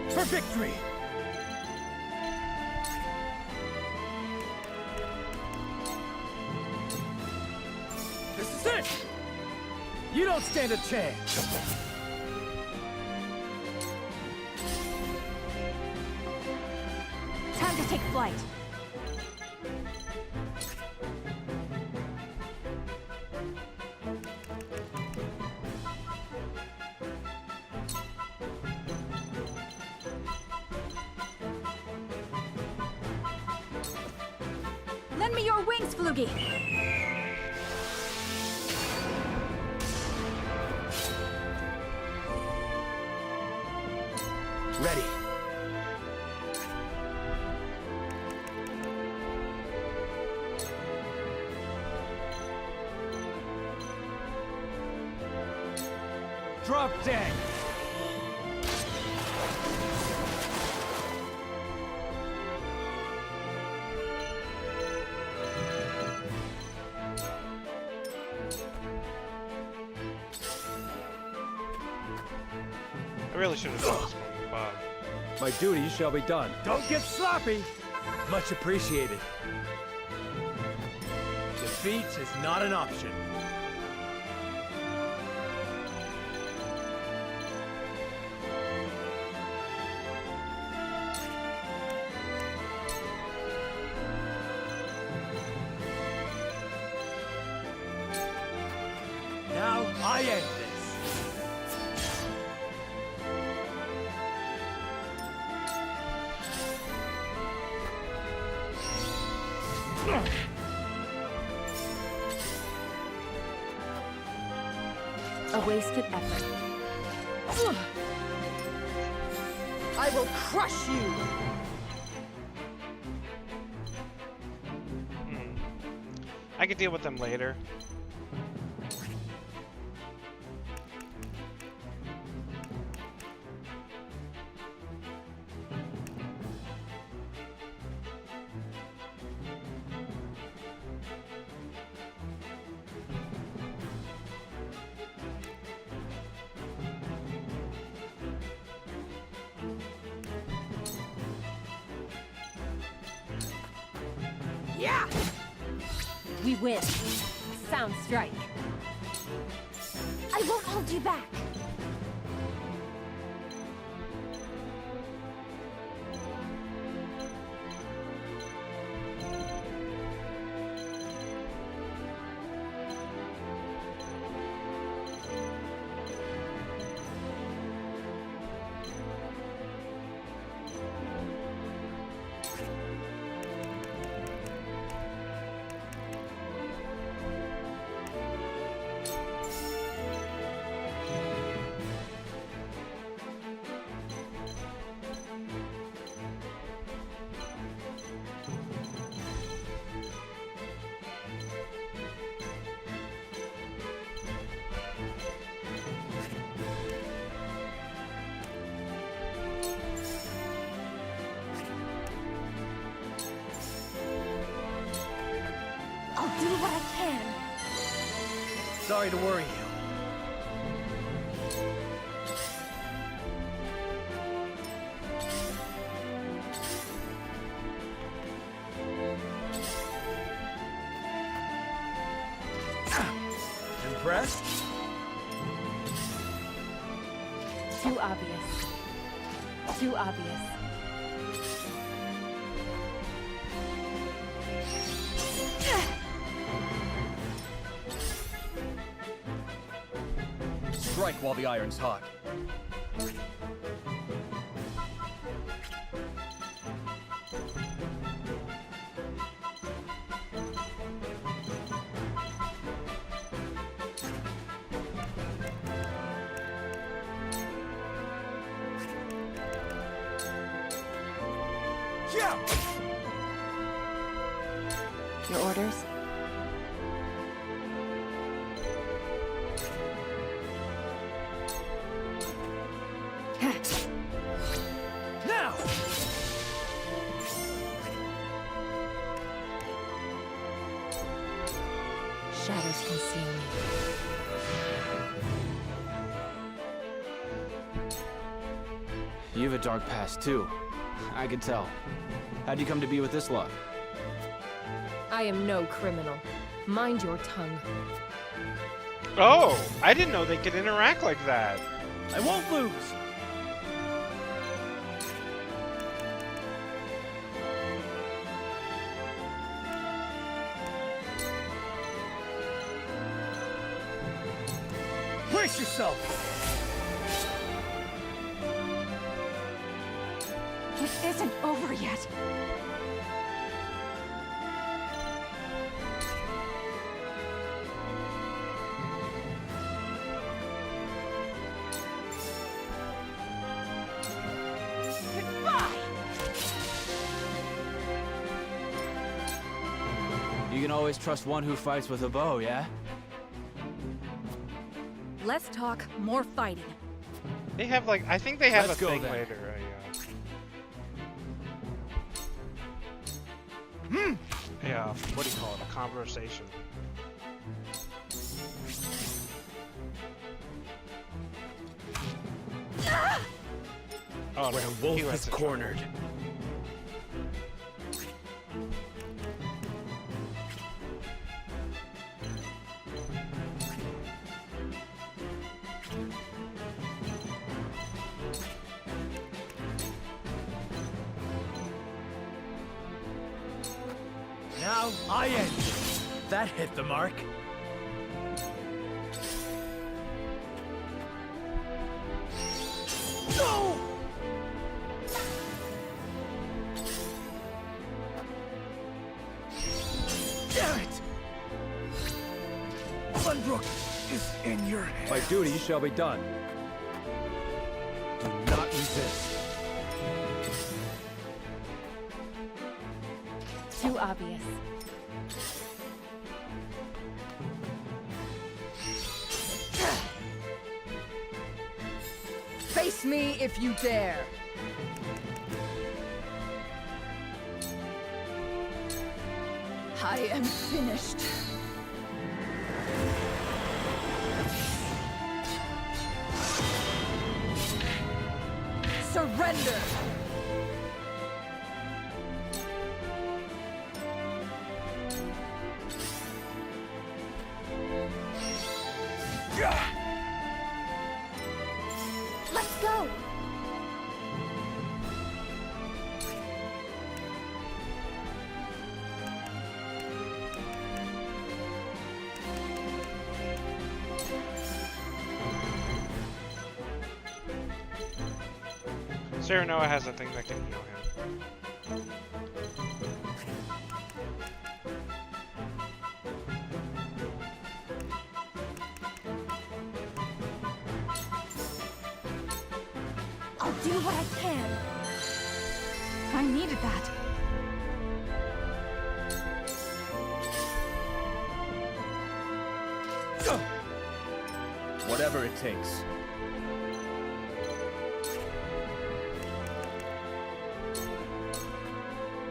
For victory! This is it! You don't stand a chance! Time to take flight. Lend me your wings, Flugy! Ready. Drop dead! I really should have done this one, Bob. My duty shall be done. Don't get sloppy! Much appreciated. Defeat is not an option. Now I end this. A wasted effort. I will crush you! I could deal with them later. Yeah! We win. Sound strike. I won't hold you back. Sorry to worry you. Impressed? Too obvious. Too obvious. Strike while the iron's hot. Your orders? Now! Shadows conceal me. You have a dark past, too. I could tell. How'd you come to be with this lot? I am no criminal. Mind your tongue. Oh, I didn't know they could interact like that. I won't lose! Brace yourself! It isn't over yet. You can always trust one who fights with a bow, yeah? Less talk, more fighting. They have like, I think they have Let's a go thing then. later. Yeah, what do you call it? A conversation. Oh, Where no, wolf he went is to cornered. Now I end. That hit the mark. No! Damn it! Sunbrook is in your hands. My duty shall be done. Do not resist. Too obvious. Face me if you dare. I am finished. Surrender! Let's go! Serenoa has a thing that can heal him. I'll do what I can. I needed that. Whatever it takes.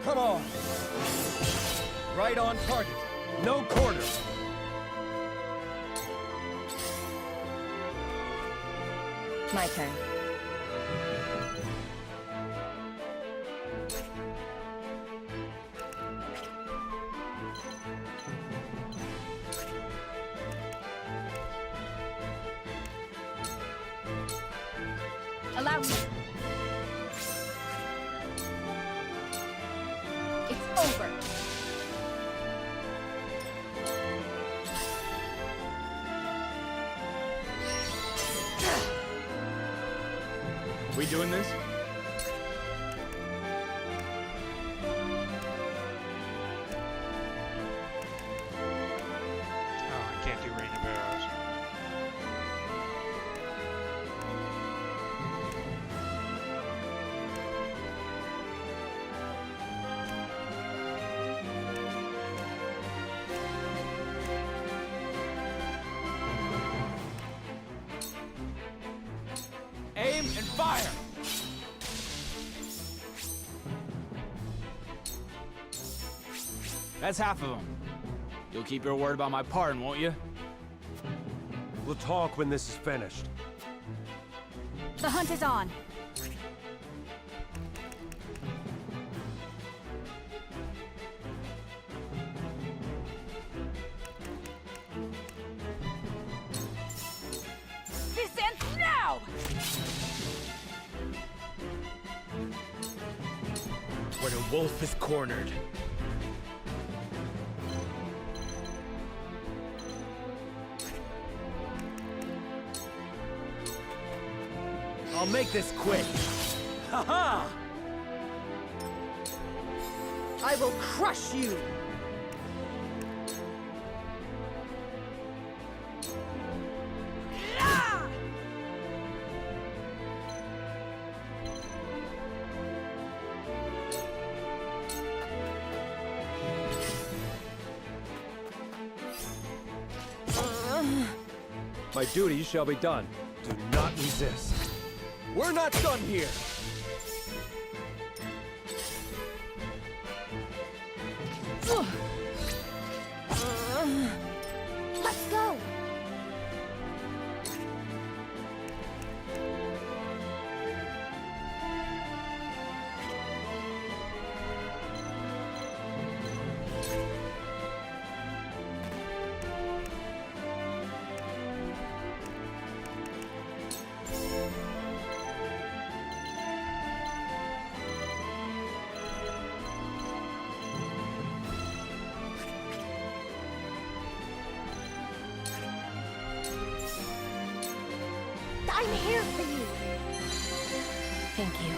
Come on! Right on target. No corner. My turn. Allow me. It's over. We doing this? Oh, I can't do Rain of Arrows. Aim and fire! That's half of them. You'll keep your word about my pardon, won't you? We'll talk when this is finished. The hunt is on. This ends now! When a wolf is cornered. I'll make this quick. Ha-ha! I will crush you! My duty shall be done. Do not resist. We're not done here! Let's go! I'm here for you. Thank you.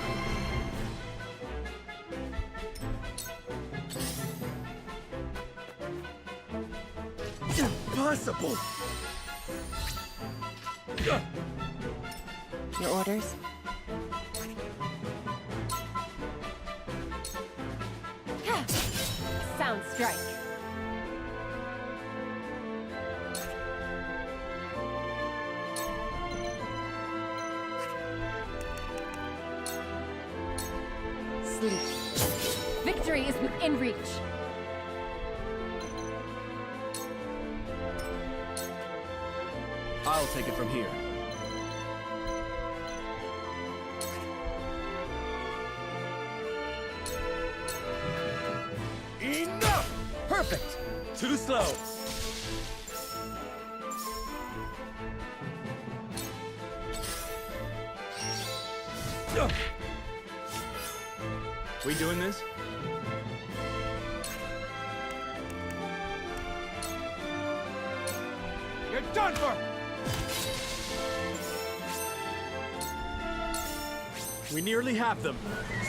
Impossible! Your orders? Sound strike. Sleep. Victory is within reach. I'll take it from here. Enough! Perfect! Too slow! We doing this? You're done for! We nearly have them.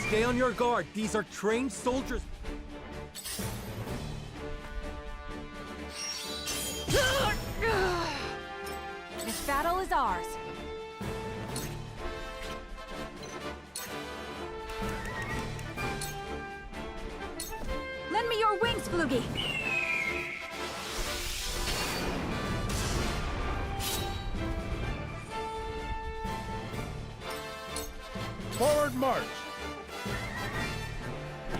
Stay on your guard. These are trained soldiers. This battle is ours. Lend me your wings, Floogie. Forward march!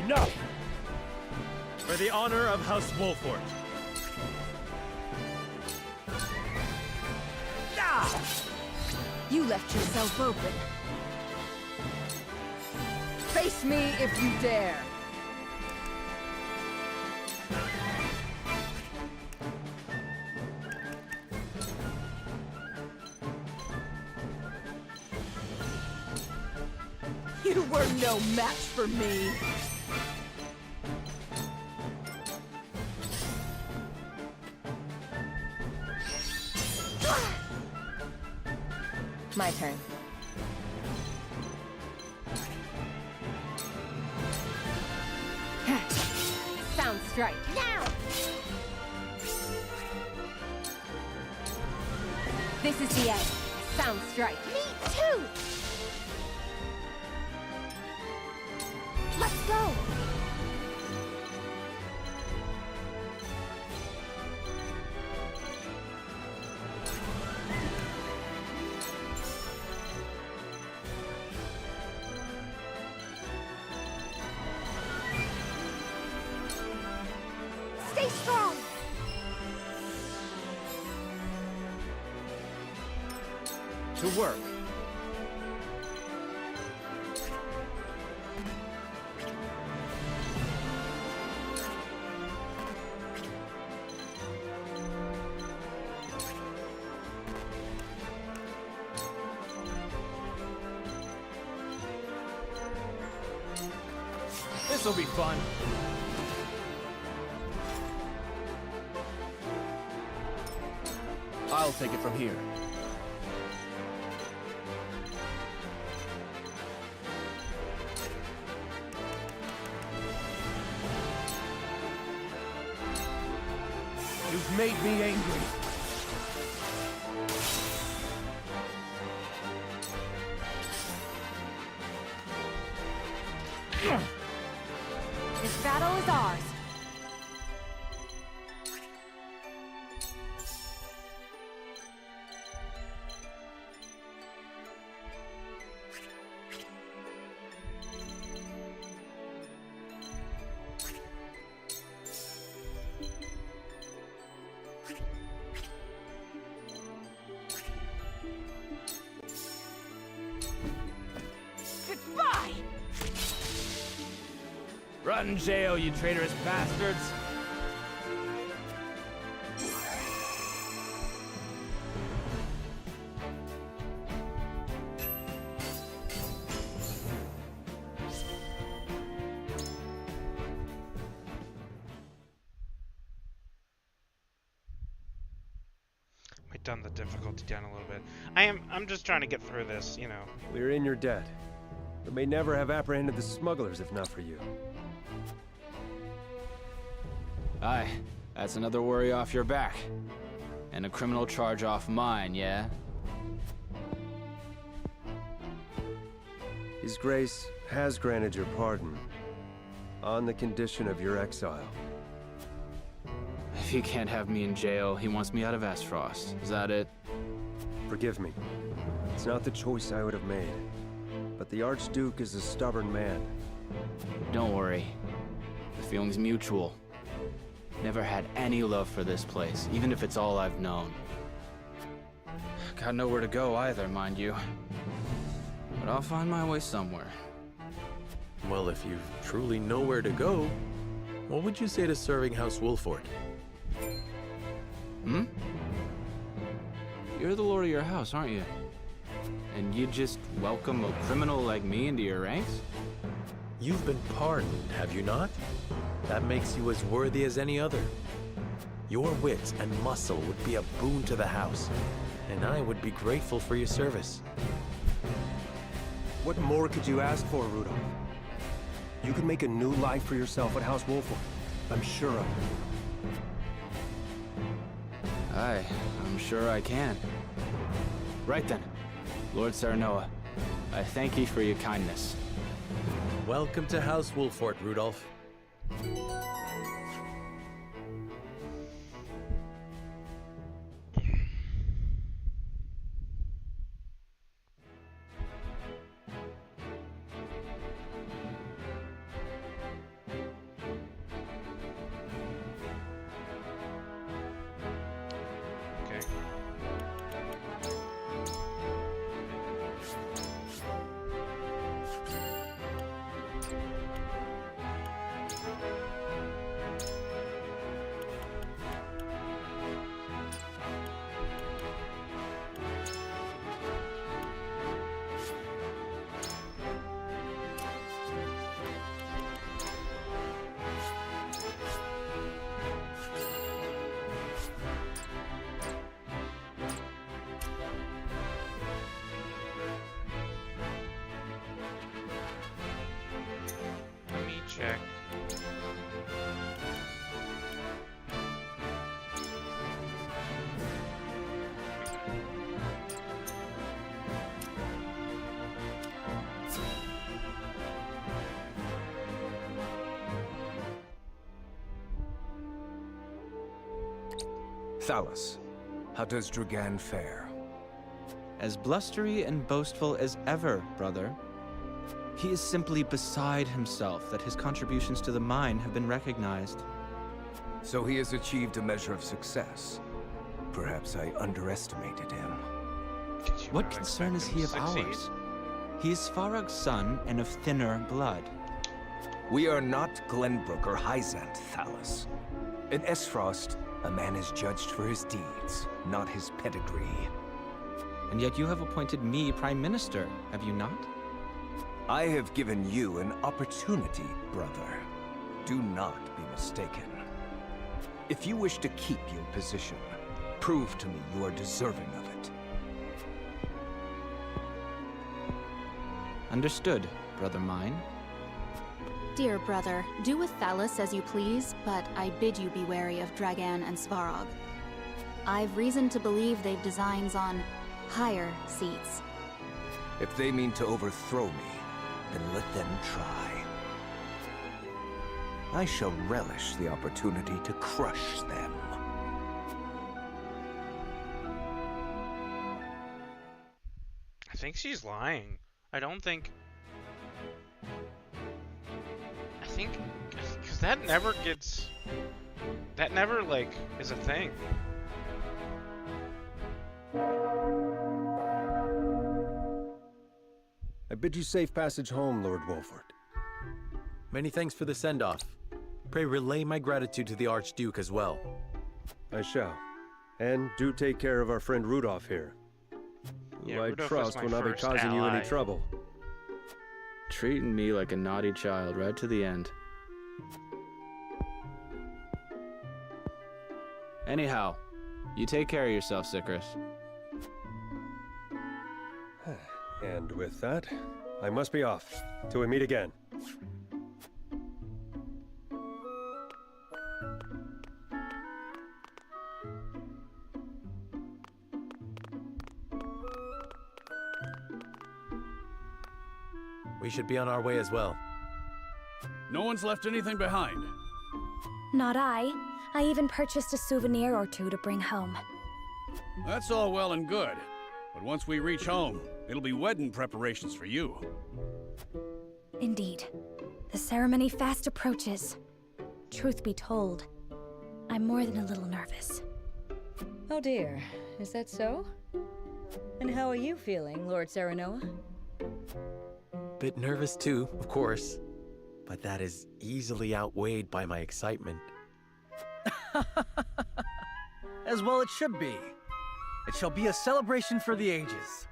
Enough! For the honor of House Wolfort. You left yourself open. Face me if you dare. You were no match for me. My turn. Sound strike. Now! This is the end. Sound strike. Me too! Let's go! Stay strong! To work. This'll be fun. I'll take it from here. You've made me angry. This battle is ours. Goodbye! Run, jail, you traitorous bastards! I done the difficulty down a little bit. I'm just trying to get through this, you know. We're in your debt, but may never have apprehended the smugglers if not for you. Aye, that's another worry off your back. And a criminal charge off mine, yeah? His Grace has granted your pardon, on the condition of your exile. If he can't have me in jail, he wants me out of Aesfrost. Is that it? Forgive me. It's not the choice I would have made. But the Archduke is a stubborn man. Don't worry. The feeling's mutual. Never had any love for this place, even if it's all I've known. Got nowhere to go either, mind you. But I'll find my way somewhere. Well, if you've truly nowhere to go, what would you say to serving House Wolford? Hmm? You're the lord of your house, aren't you? And you just welcome a criminal like me into your ranks? You've been pardoned, have you not? That makes you as worthy as any other. Your wit and muscle would be a boon to the house, and I would be grateful for your service. What more could you ask for, Rudolph? You could make a new life for yourself at House Wolford. I'm sure of it. Aye, I'm sure I can. Right then, Lord Serenoa, I thank ye for your kindness. Welcome to House Wolford, Rudolph. Thalos, how does Dragan fare? As blustery and boastful as ever, brother. He is simply beside himself that his contributions to the mine have been recognized. So he has achieved a measure of success. Perhaps I underestimated him. What concern is he of ours? He is Svarog's son and of thinner blood. We are not Glenbrook or Hyzant, Thalos. In Aesfrost, a man is judged for his deeds, not his pedigree. And yet you have appointed me Prime Minister, have you not? I have given you an opportunity, brother. Do not be mistaken. If you wish to keep your position, prove to me you are deserving of it. Understood, brother mine. Dear brother, do with Thalos as you please, but I bid you be wary of Dragan and Svarog. I've reason to believe they've designs on higher seats. If they mean to overthrow me, then let them try. I shall relish the opportunity to crush them. I think she's lying. I think, because that never gets, that never, like, is a thing. I bid you safe passage home, Lord Wolford. Many thanks for the send-off. Pray relay my gratitude to the Archduke as well. I shall. And do take care of our friend Rudolph here. Yeah, Who I Rudolph is trust my will not be first causing you ally. any trouble. Treating me like a naughty child right to the end. Anyhow, you take care of yourself, Sicarus. And with that, I must be off. Till we meet again. We should be on our way as well. No one's left anything behind. Not I. I even purchased a souvenir or two to bring home. That's all well and good. But once we reach home, it'll be wedding preparations for you. Indeed. The ceremony fast approaches. Truth be told, I'm more than a little nervous. Oh dear, is that so? And how are you feeling, Lord Serenoa? Bit nervous too, of course. But that is easily outweighed by my excitement. As well it should be. It shall be a celebration for the ages.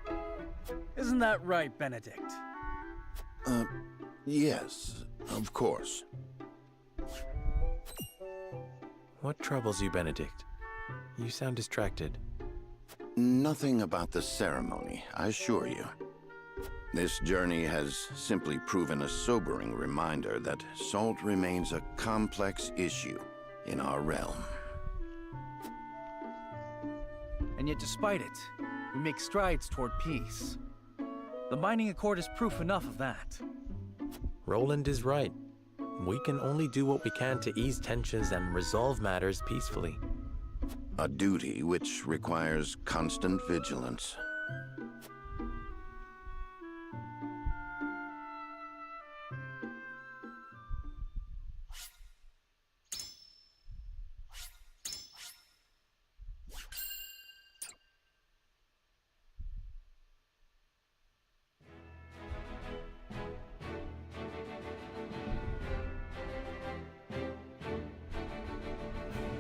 Isn't that right, Benedict? Yes, of course. What troubles you, Benedict? You sound distracted. Nothing about the ceremony, I assure you. This journey has simply proven a sobering reminder that salt remains a complex issue in our realm. And yet despite it, we make strides toward peace. The mining accord is proof enough of that. Roland is right. We can only do what we can to ease tensions and resolve matters peacefully. A duty which requires constant vigilance.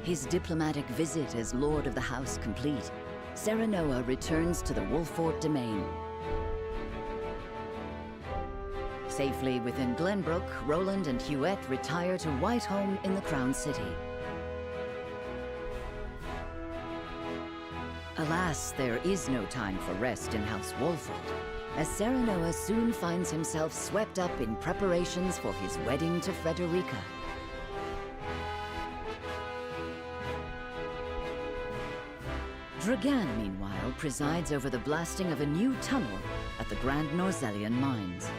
His diplomatic visit as Lord of the House complete, Serenoa returns to the Wolfort domain. Safely within Glenbrook, Roland and Huette retire to Whiteholm in the Crown City. Alas, there is no time for rest in House Wolfort, as Serenoa soon finds himself swept up in preparations for his wedding to Frederica. Dragan, meanwhile, presides over the blasting of a new tunnel at the Grand Norzelian mines.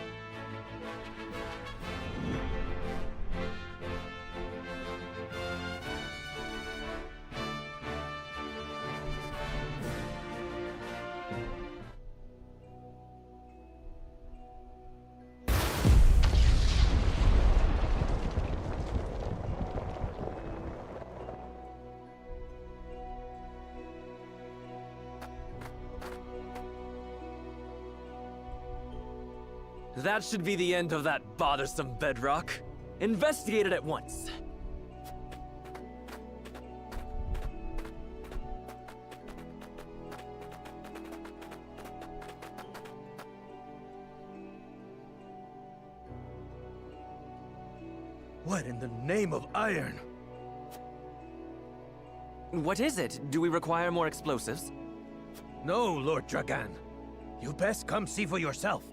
That should be the end of that bothersome bedrock. Investigate it at once. What in the name of iron? What is it? Do we require more explosives? No, Lord Dragan. You best come see for yourself.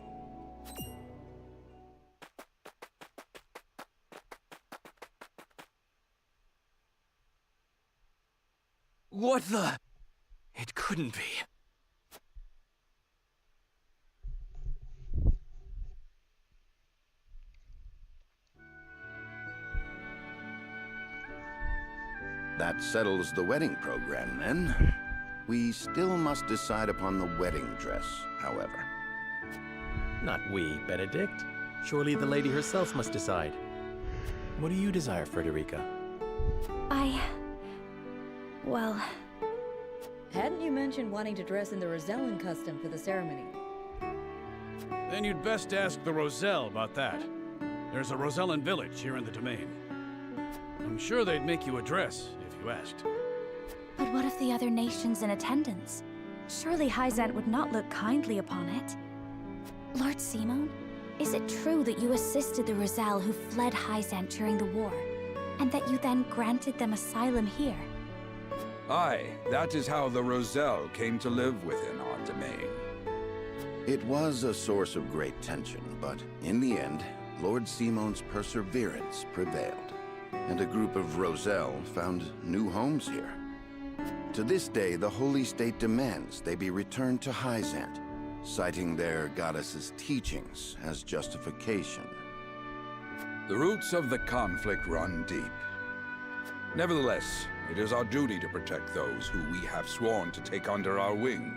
What the? It couldn't be. That settles the wedding program, then. We still must decide upon the wedding dress, however. Not we, Benedict. Surely the lady herself must decide. What do you desire, Frederica? Well... Hadn't you mentioned wanting to dress in the Rosellan custom for the ceremony? Then you'd best ask the Roselle about that. There's a Rosellan village here in the domain. I'm sure they'd make you a dress if you asked. But what of the other nations in attendance? Surely Hyzant would not look kindly upon it. Lord Simon, is it true that you assisted the Roselle who fled Hyzant during the war, and that you then granted them asylum here? Aye, that is how the Roselle came to live within our domain. It was a source of great tension, but in the end, Lord Simon's perseverance prevailed, and a group of Roselle found new homes here. To this day, the Holy State demands they be returned to Hyzant, citing their goddess's teachings as justification. The roots of the conflict run deep. Nevertheless, it is our duty to protect those who we have sworn to take under our wing.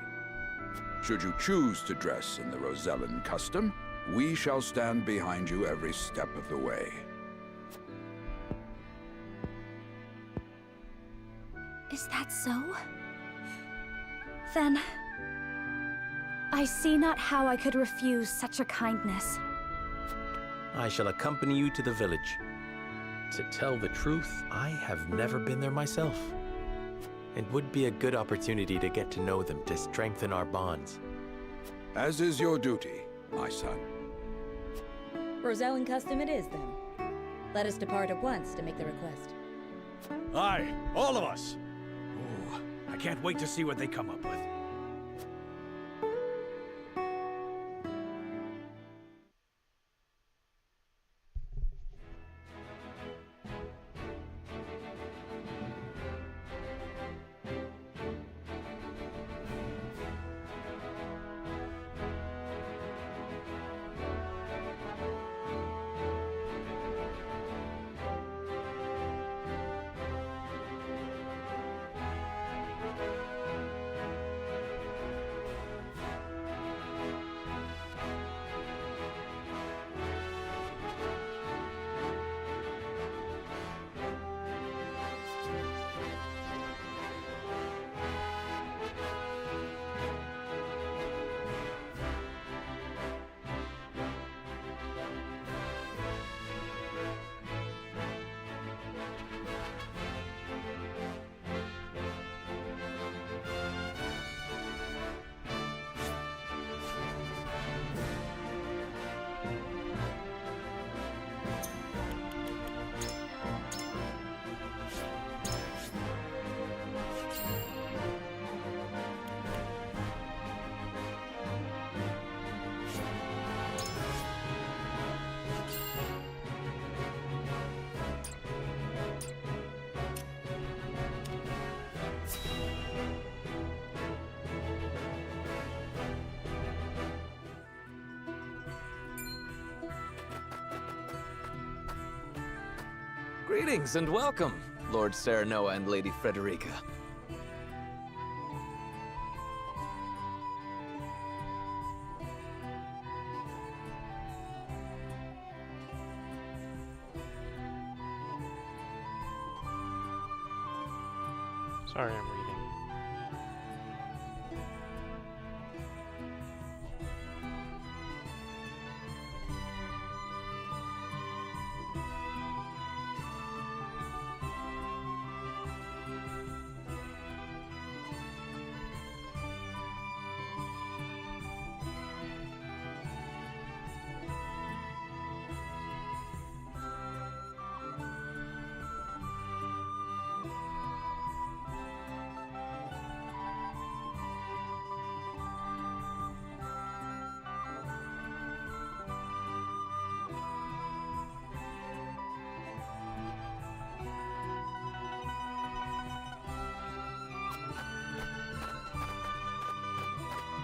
Should you choose to dress in the Rosellan custom, we shall stand behind you every step of the way. Is that so? Then... I see not how I could refuse such a kindness. I shall accompany you to the village. To tell the truth, I have never been there myself. It would be a good opportunity to get to know them, to strengthen our bonds. As is your duty, my son. Rosellan custom it is, then. Let us depart at once to make the request. Aye, all of us! Ooh, I can't wait to see what they come up with. Greetings and welcome, Lord Serenoa and Lady Frederica. Sorry, I'm reading.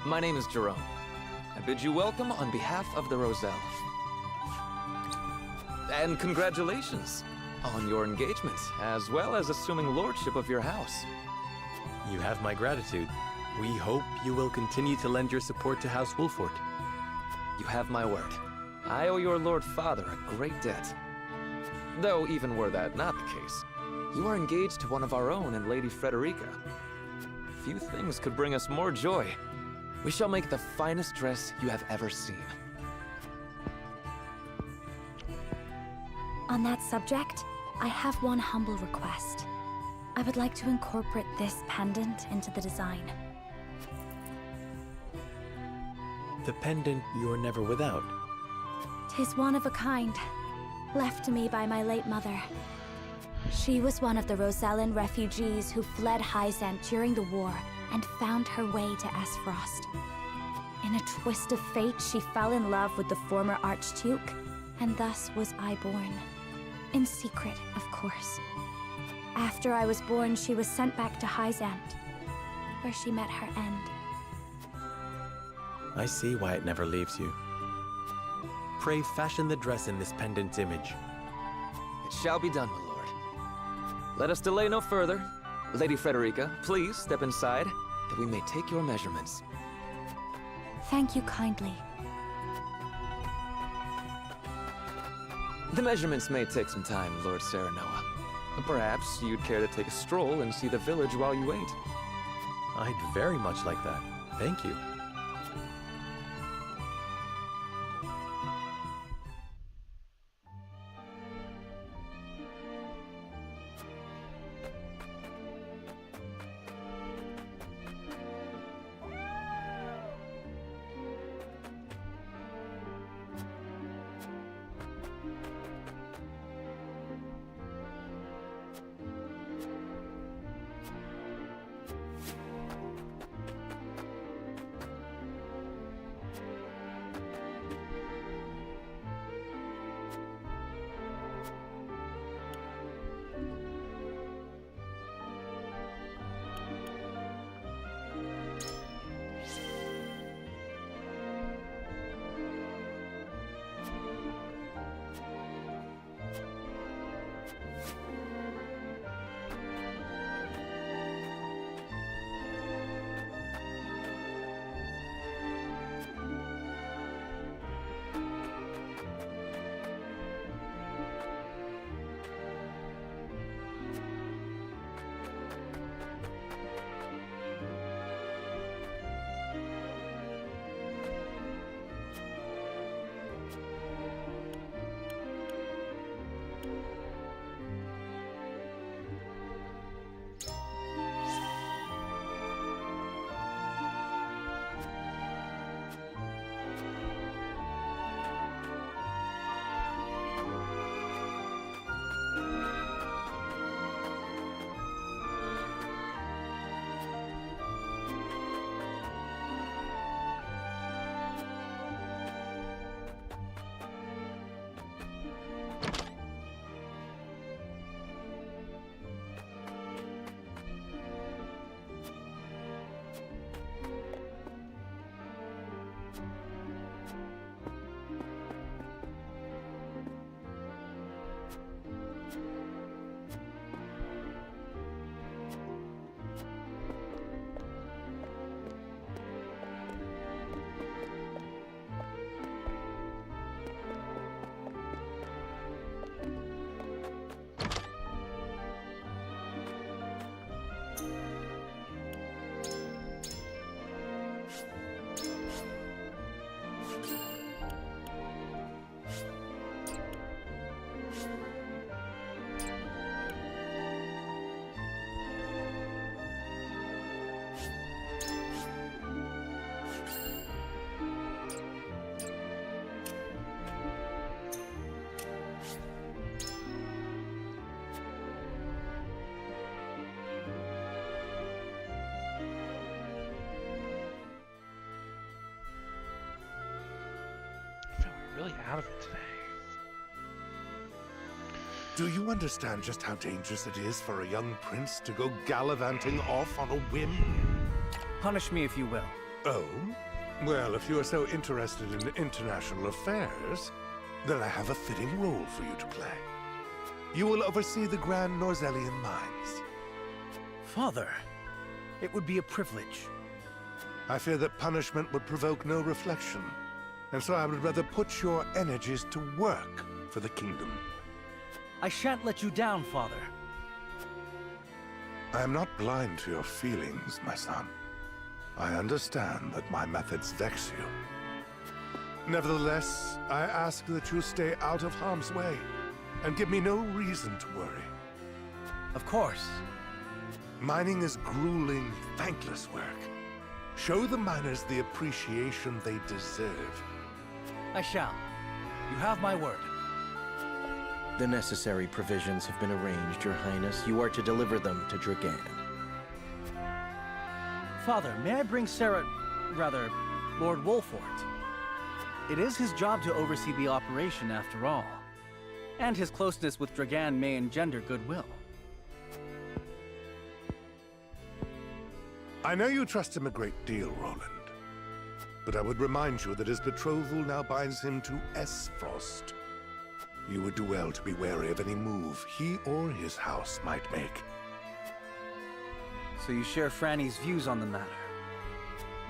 My name is Jerome. I bid you welcome on behalf of the Roselle. And congratulations on your engagement, as well as assuming lordship of your house. You have my gratitude. We hope you will continue to lend your support to House Wolfort. You have my word. I owe your Lord Father a great debt. Though, even were that not the case, you are engaged to one of our own in Lady Frederica. Few things could bring us more joy. We shall make the finest dress you have ever seen. On that subject, I have one humble request. I would like to incorporate this pendant into the design. The pendant you're never without. 'Tis one of a kind, left to me by my late mother. She was one of the Rosellan refugees who fled Hyzant during the war and found her way to Aesfrost. In a twist of fate, she fell in love with the former Archduke, and thus was I born. In secret, of course. After I was born, she was sent back to Hyzant, where she met her end. I see why it never leaves you. Pray fashion the dress in this pendant's image. It shall be done, my lord. Let us delay no further. Lady Frederica, please step inside, that we may take your measurements. Thank you kindly. The measurements may take some time, Lord Serenoa. Perhaps you'd care to take a stroll and see the village while you wait. I'd very much like that. Thank you. Really out of it today. Do you understand just how dangerous it is for a young prince to go gallivanting off on a whim? Punish me if you will. Oh? Well, if you are so interested in international affairs, then I have a fitting role for you to play. You will oversee the Grand Norzellian mines. Father, it would be a privilege. I fear that punishment would provoke no reflection, and so I would rather put your energies to work for the kingdom. I shan't let you down, Father. I am not blind to your feelings, my son. I understand that my methods vex you. Nevertheless, I ask that you stay out of harm's way, and give me no reason to worry. Of course. Mining is grueling, thankless work. Show the miners the appreciation they deserve. I shall. You have my word. The necessary provisions have been arranged, Your Highness. You are to deliver them to Dragan. Father, may I bring Lord Wolfort? It is his job to oversee the operation after all. And his closeness with Dragan may engender goodwill. I know you trust him a great deal, Roland. But I would remind you that his betrothal now binds him to Aesfrost. You would do well to be wary of any move he or his house might make. So you share Franny's views on the matter.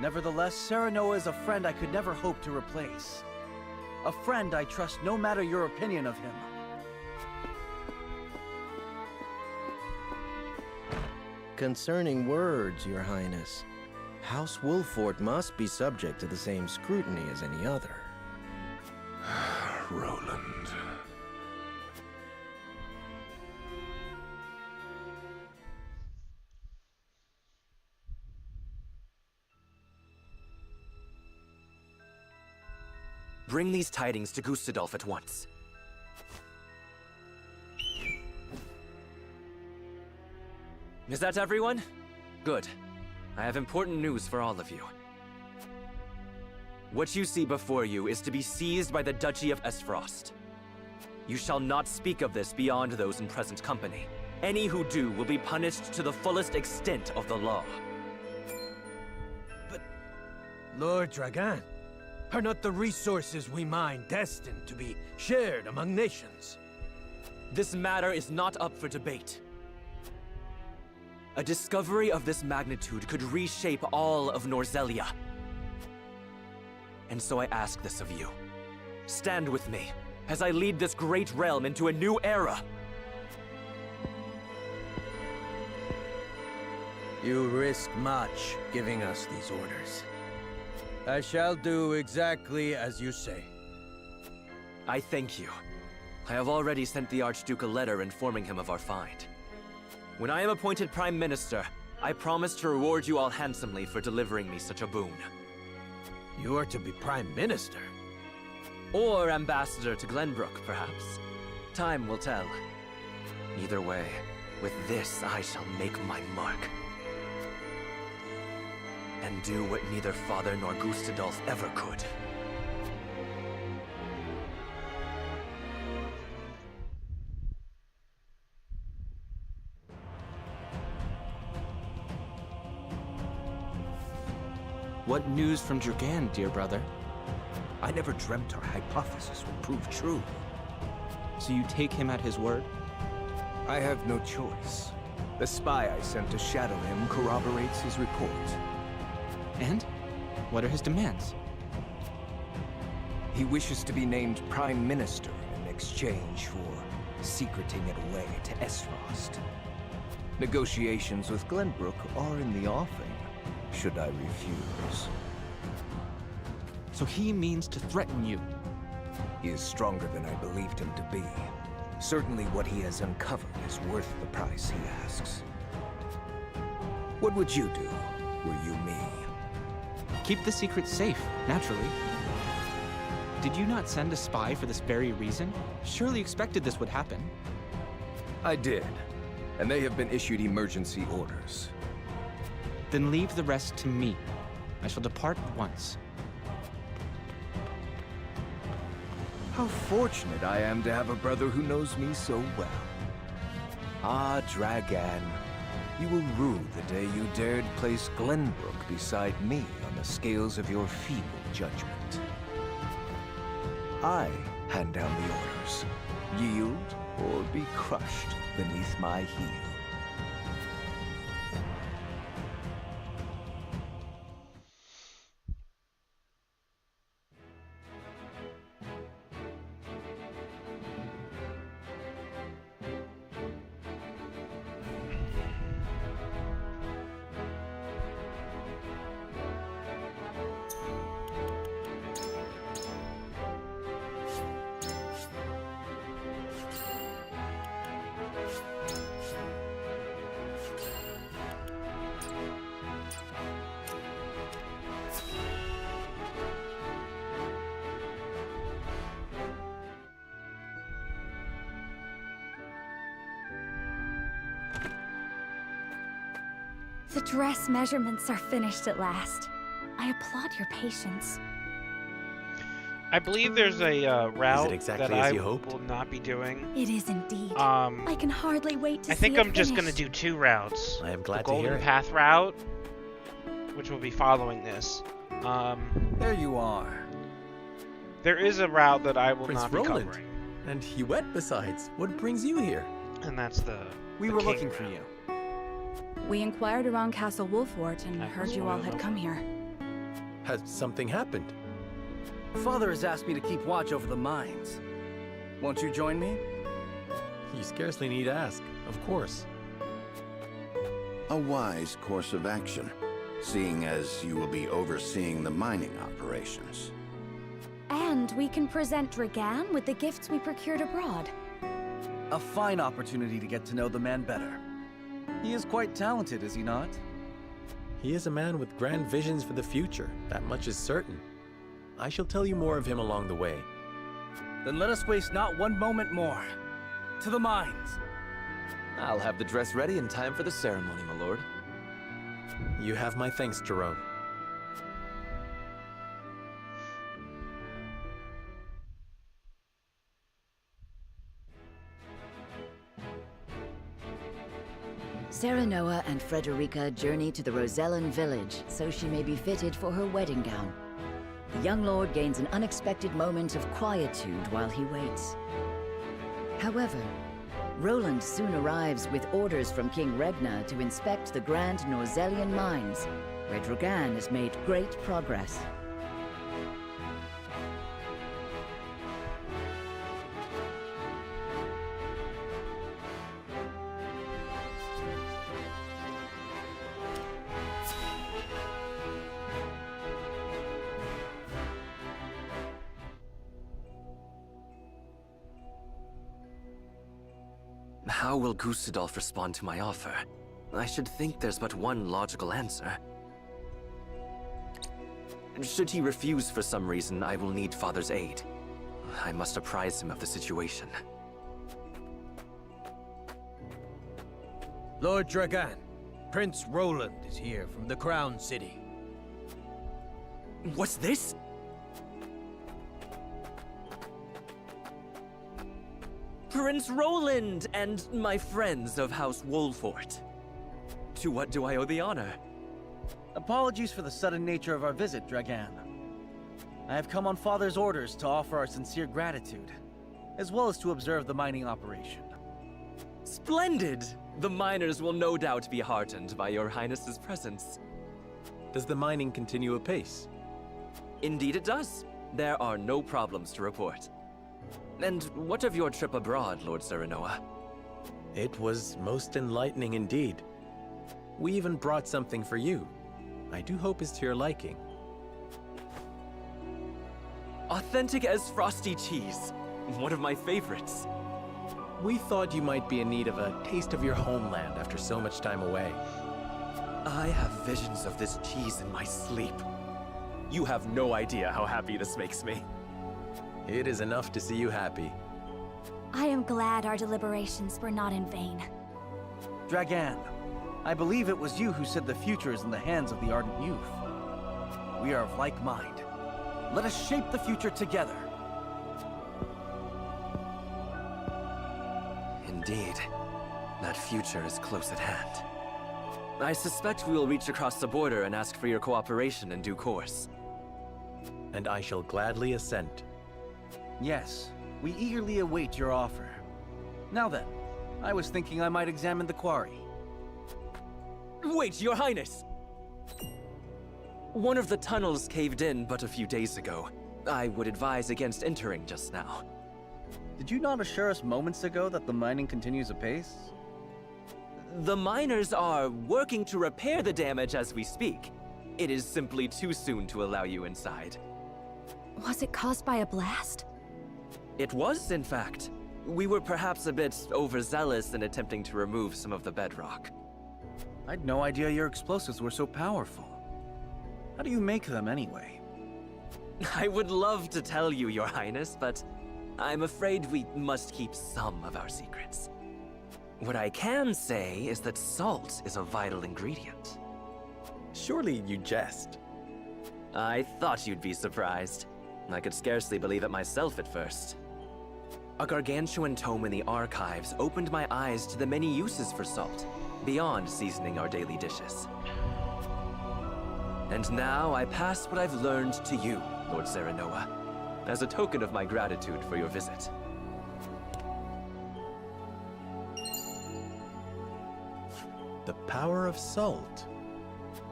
Nevertheless, Serenoa is a friend I could never hope to replace. A friend I trust no matter your opinion of him. Concerning words, Your Highness, House Wolfort must be subject to the same scrutiny as any other. Roland. Bring these tidings to Gustadolf at once. Is that everyone? Good. I have important news for all of you. What you see before you is to be seized by the Duchy of Aesfrost. You shall not speak of this beyond those in present company. Any who do will be punished to the fullest extent of the law. But, Lord Dragan, are not the resources we mine destined to be shared among nations? This matter is not up for debate. A discovery of this magnitude could reshape all of Norzellia. And so I ask this of you. Stand with me as I lead this great realm into a new era. You risk much giving us these orders. I shall do exactly as you say. I thank you. I have already sent the Archduke a letter informing him of our find. When I am appointed Prime Minister, I promise to reward you all handsomely for delivering me such a boon. You are to be Prime Minister? Or Ambassador to Glenbrook, perhaps. Time will tell. Either way, with this I shall make my mark. And do what neither Father nor Gustadolf ever could. What news from Dragan, dear brother? I never dreamt our hypothesis would prove true. So you take him at his word? I have no choice. The spy I sent to shadow him corroborates his report. And? What are his demands? He wishes to be named Prime Minister in exchange for secreting it away to Aesfrost. Negotiations with Glenbrook are in the offing, should I refuse. So he means to threaten you? He is stronger than I believed him to be. Certainly what he has uncovered is worth the price he asks. What would you do, were you me? Keep the secret safe, naturally. Did you not send a spy for this very reason? Surely expected this would happen. I did, and they have been issued emergency orders. Then leave the rest to me. I shall depart at once. How fortunate I am to have a brother who knows me so well. Ah, Dragan, you will rue the day you dared place Glenbrook beside me on the scales of your feeble judgment. I hand down the orders. Yield or be crushed beneath my heel. The dress measurements are finished at last. I applaud your patience. I believe there's a route exactly that as I you hoped? will not be doing. It is indeed. I can hardly wait to see I think it I'm just finished. gonna do 2 routes. I am glad the to hear Golden it. Path route, which will be following this. There you are. There is a route that I will Prince not be Roland. covering, And you wet besides. What brings you here? and that's the. We the were king looking for route. you. We inquired around Castle Wolfort and I heard was you all one of had them. come here. Has something happened? Father has asked me to keep watch over the mines. Won't you join me? You scarcely need ask. Of course. A wise course of action, seeing as you will be overseeing the mining operations. And we can present Dragan with the gifts we procured abroad. A fine opportunity to get to know the man better. He is quite talented, is he not? He is a man with grand visions for the future. That much is certain. I shall tell you more of him along the way. Then let us waste not one moment more. To the mines. I'll have the dress ready in time for the ceremony, my lord. You have my thanks, Jerome. Serenoa and Frederica journey to the Rosellan village so she may be fitted for her wedding gown. The young lord gains an unexpected moment of quietude while he waits. However, Roland soon arrives with orders from King Regna to inspect the Grand Norzellian mines, where Dragan has made great progress. How will Gustadolf respond to my offer? I should think there's but one logical answer. Should he refuse for some reason, I will need Father's aid. I must apprise him of the situation. Lord Dragan, Prince Roland is here from the Crown City. What's this? Prince Roland and my friends of House Wolfort. To what do I owe the honor? Apologies for the sudden nature of our visit, Dragan. I have come on Father's orders to offer our sincere gratitude, as well as to observe the mining operation. Splendid! The miners will no doubt be heartened by your Highness's presence. Does the mining continue apace? Indeed it does. There are no problems to report. And what of your trip abroad, Lord Serenoa? It was most enlightening indeed. We even brought something for you. I do hope it's to your liking. Authentic Aesfrosty cheese. One of my favorites. We thought you might be in need of a taste of your homeland after so much time away. I have visions of this cheese in my sleep. You have no idea how happy this makes me. It is enough to see you happy. I am glad our deliberations were not in vain. Dragan, I believe it was you who said the future is in the hands of the ardent youth. We are of like mind. Let us shape the future together. Indeed, that future is close at hand. I suspect we will reach across the border and ask for your cooperation in due course. And I shall gladly assent. Yes, we eagerly await your offer. Now then, I was thinking I might examine the quarry. Wait, Your Highness! One of the tunnels caved in but a few days ago. I would advise against entering just now. Did you not assure us moments ago that the mining continues apace? The miners are working to repair the damage as we speak. It is simply too soon to allow you inside. Was it caused by a blast? It was, in fact. We were perhaps a bit overzealous in attempting to remove some of the bedrock. I'd no idea your explosives were so powerful. How do you make them anyway? I would love to tell you, Your Highness, but I'm afraid we must keep some of our secrets. What I can say is that salt is a vital ingredient. Surely you jest. I thought you'd be surprised. I could scarcely believe it myself at first. A gargantuan tome in the archives opened my eyes to the many uses for salt, beyond seasoning our daily dishes. And now I pass what I've learned to you, Lord Serenoa, as a token of my gratitude for your visit. The power of salt.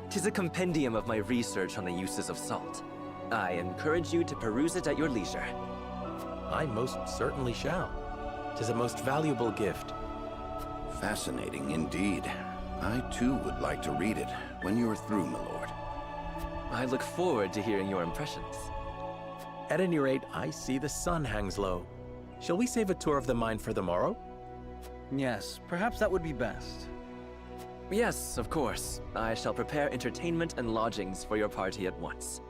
'Tis a compendium of my research on the uses of salt. I encourage you to peruse it at your leisure. I most certainly shall. 'Tis a most valuable gift. Fascinating indeed. I too would like to read it when you're through, my lord. I look forward to hearing your impressions. At any rate, I see the sun hangs low. Shall we save a tour of the mine for the morrow? Yes, perhaps that would be best. Yes, of course. I shall prepare entertainment and lodgings for your party at once.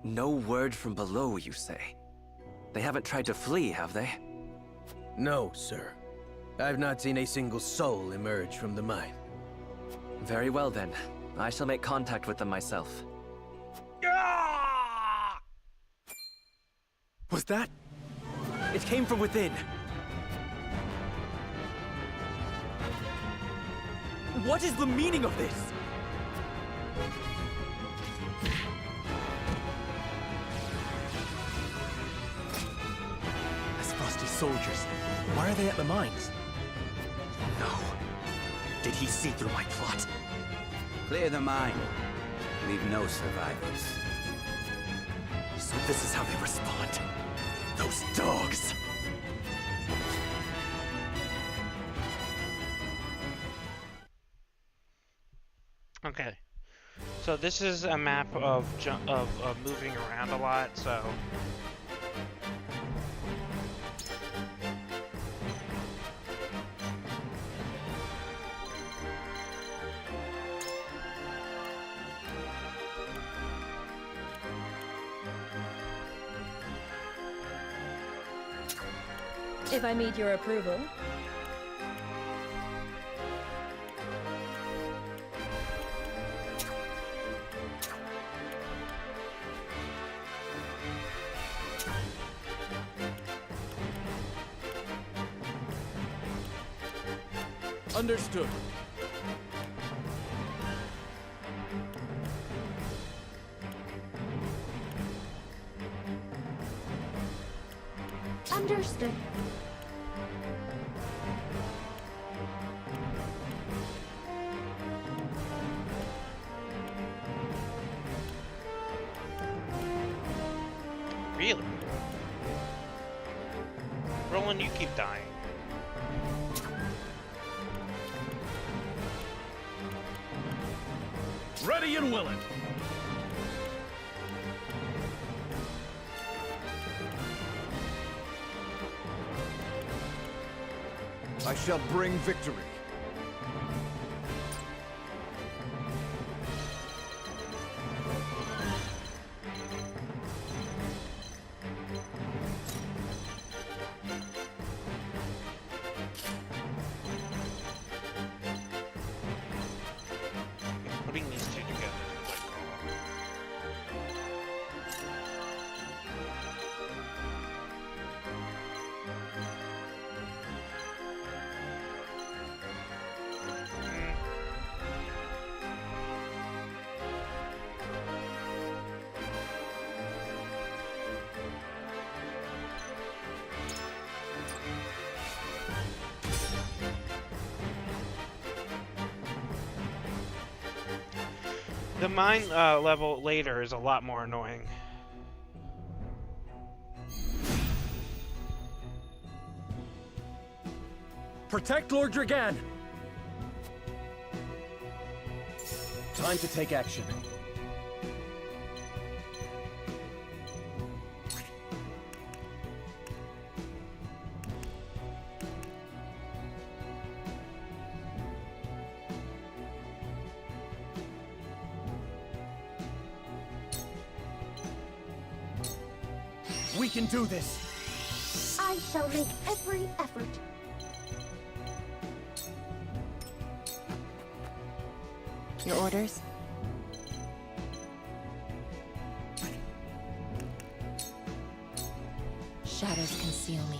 No word from below, you say? They haven't tried to flee, have they? No, sir. I've not seen a single soul emerge from the mine. Very well then. I shall make contact with them myself. Was that? It came from within. what is the meaning of this? Aesfrosti's soldiers. Why are they at the mines? No. Did he see through my plot? Clear the mine. Leave no survivors. So this is how they respond. Those dogs! Okay. So this is a map of moving around a lot, so... If I need your approval. Understood. Understood. Really? Roland, you keep dying. Ready and willing. I shall bring victory. Putting these two together is like the mine level later is a lot more annoying. Protect Lord Dragan! Time to take action. We can do this! I shall make every effort. Your orders? Shadows conceal me.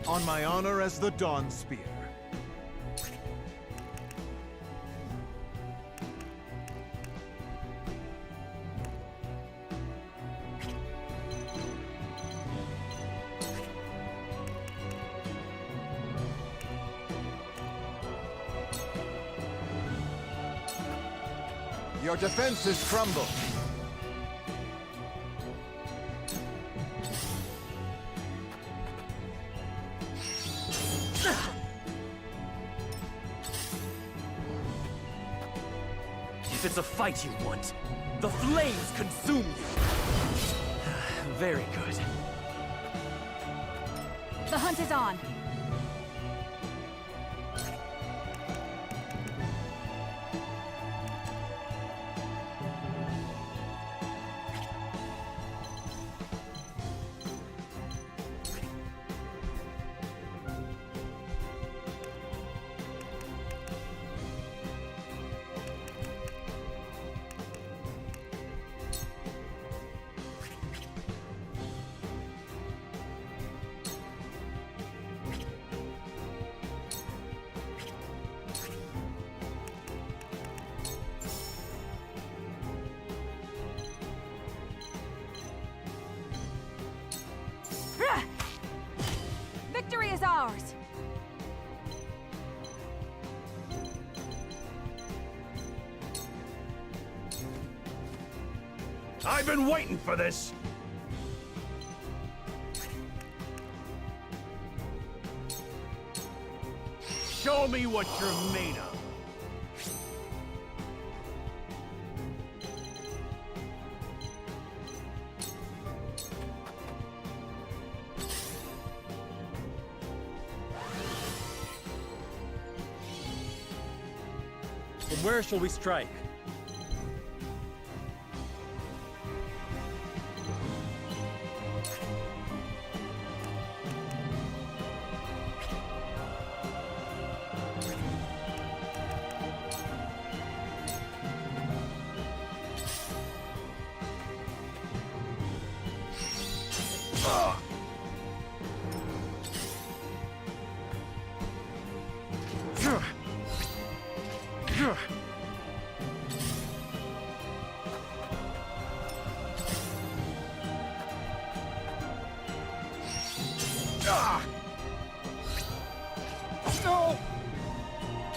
On my honor as the Dawn Spear. Your defenses crumble. If it's a fight you want, the flames consume you! Very good. The hunt is on. I've been waiting for this! Show me what you're made of! From where shall we strike? No!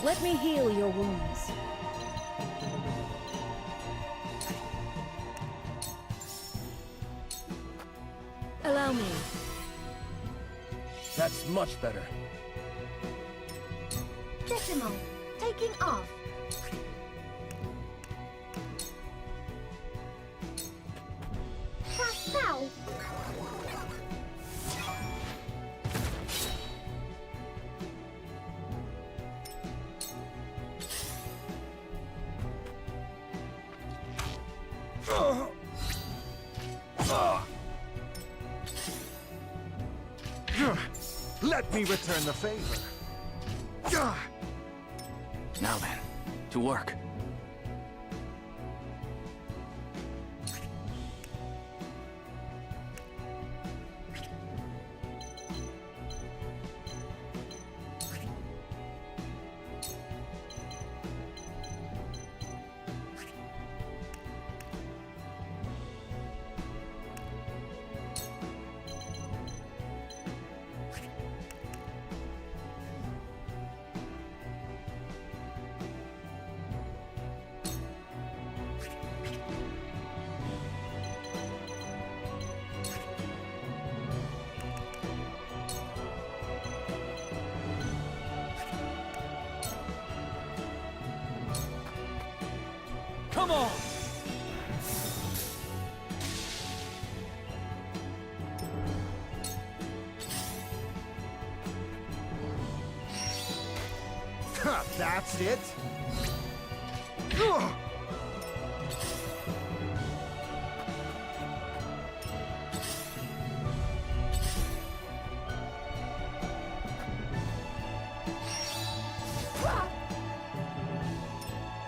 Let me heal your wounds. Allow me. That's much better. Decimal, taking off. Cast spell. Let me return the favor. Now then, to work. Come on! That's it?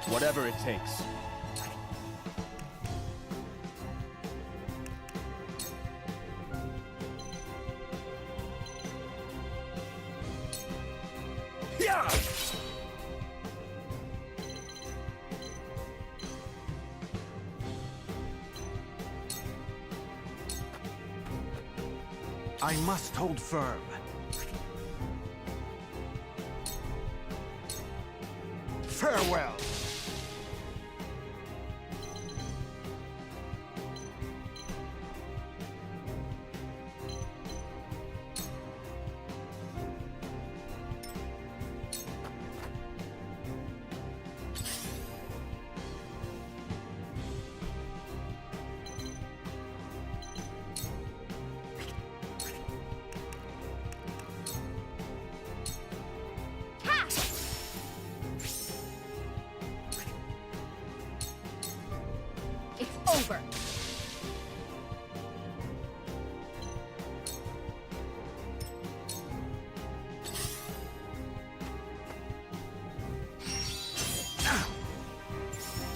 Whatever it takes. Yeah! I must hold firm. Farewell! Over.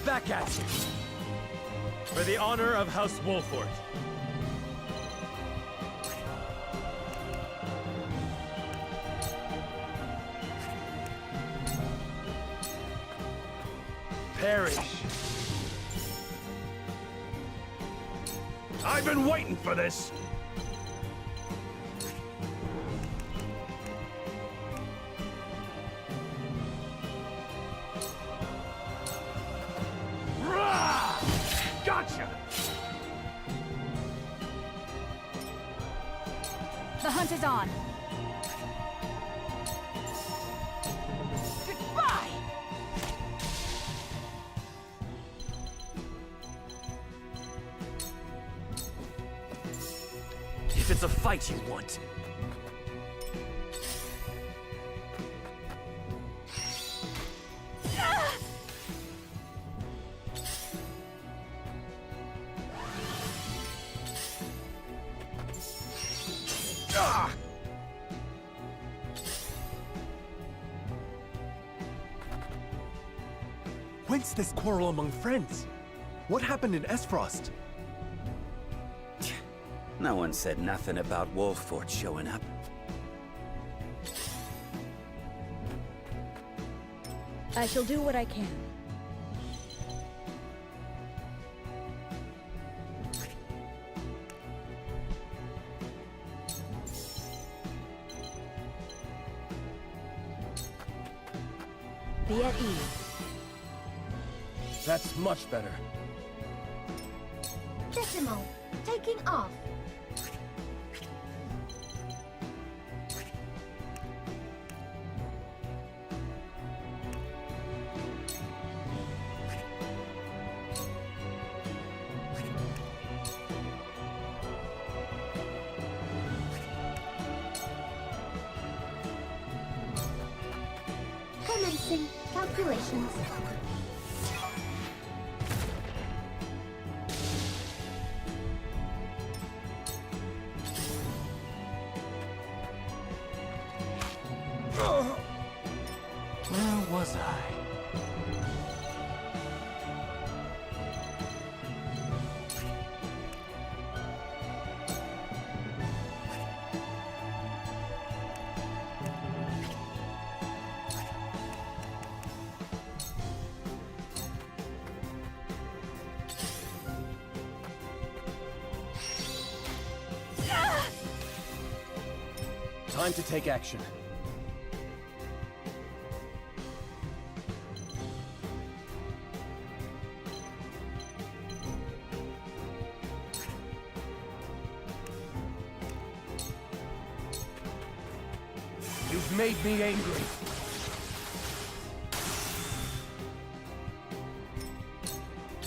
Back at you! For the honor of House Wolfort. Perish! I've been waiting for this! Rah! Gotcha! hunt is on! Goodbye! If it's a fight you want. Whence this quarrel among friends? What happened in Aesfrost? No one said nothing about Wolffort showing up. I shall do what I can. Be at ease. That's much better. Decimal, taking off. Commencing calculations. Where was I? Time to take action. You've made me angry.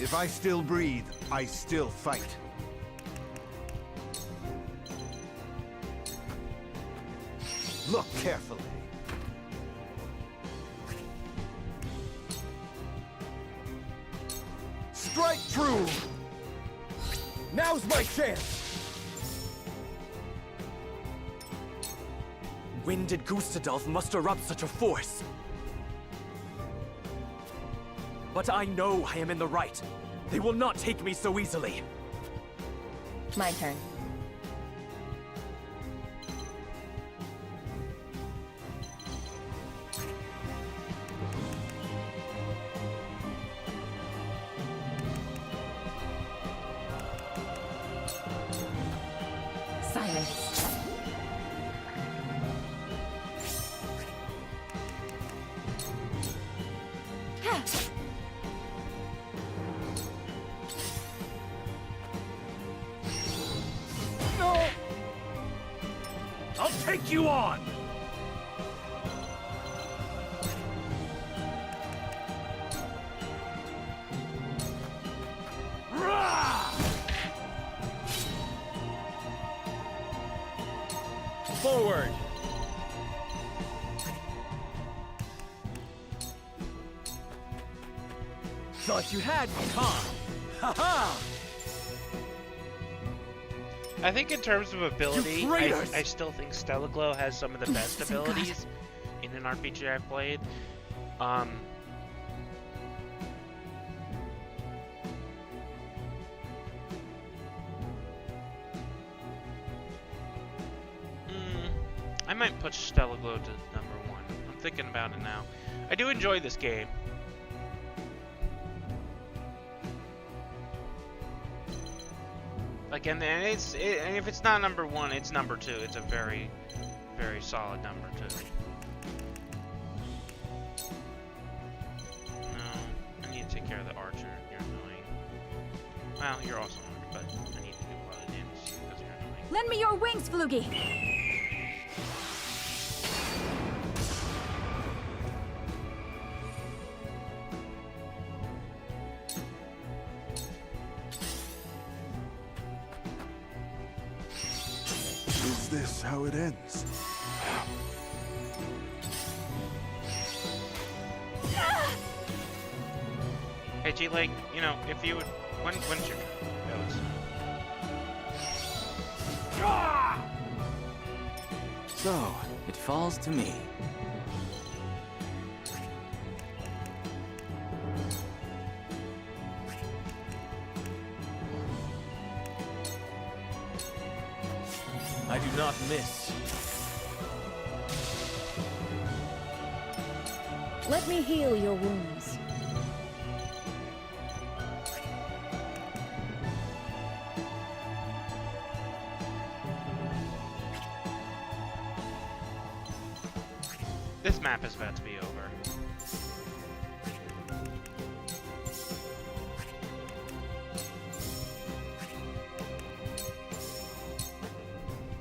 If I still breathe, I still fight. Look carefully. Strike true! Now's my chance! When did Gustadolf muster up such a force? But I know I am in the right. They will not take me so easily. My turn. Silence. No! I'll take you on! Forward! Thought you had me, huh? Ha-ha! I think in terms of ability, You traitors! I still think Stellar Glow has some of the best abilities in an RPG I've played. I might push Stellar Glow to number 1. I'm thinking about it now. I do enjoy this game. Like, and if it's not number 1, it's number 2. It's a very, very solid number 2. No, I need to take care of the archer. You're annoying. Well, you're also annoying, but I need to do a lot of damage to you because you're annoying. Lend me your wings, Flugy! this how it ends? Hey, G-Leg, you know, if you would... When's your turn? So, it falls to me. I do not miss. Let me heal your wounds. This map is about to be over.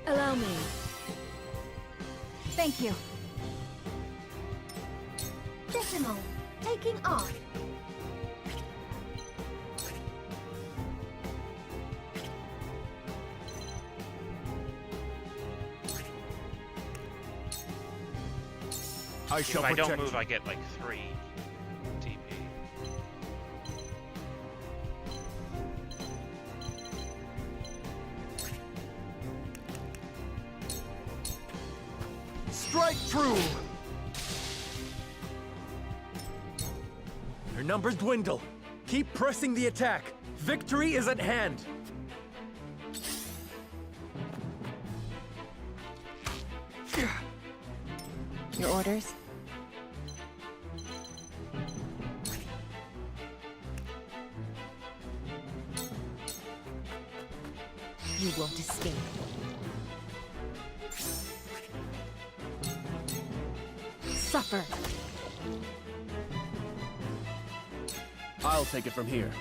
Allow me. Thank you. Decimal, taking off. I shall if I protect don't move, you. I get like 3 TP. Strike true! Your numbers dwindle. Keep pressing the attack. Victory is at hand. Your orders? You won't escape. Suffer. I'll take it from here.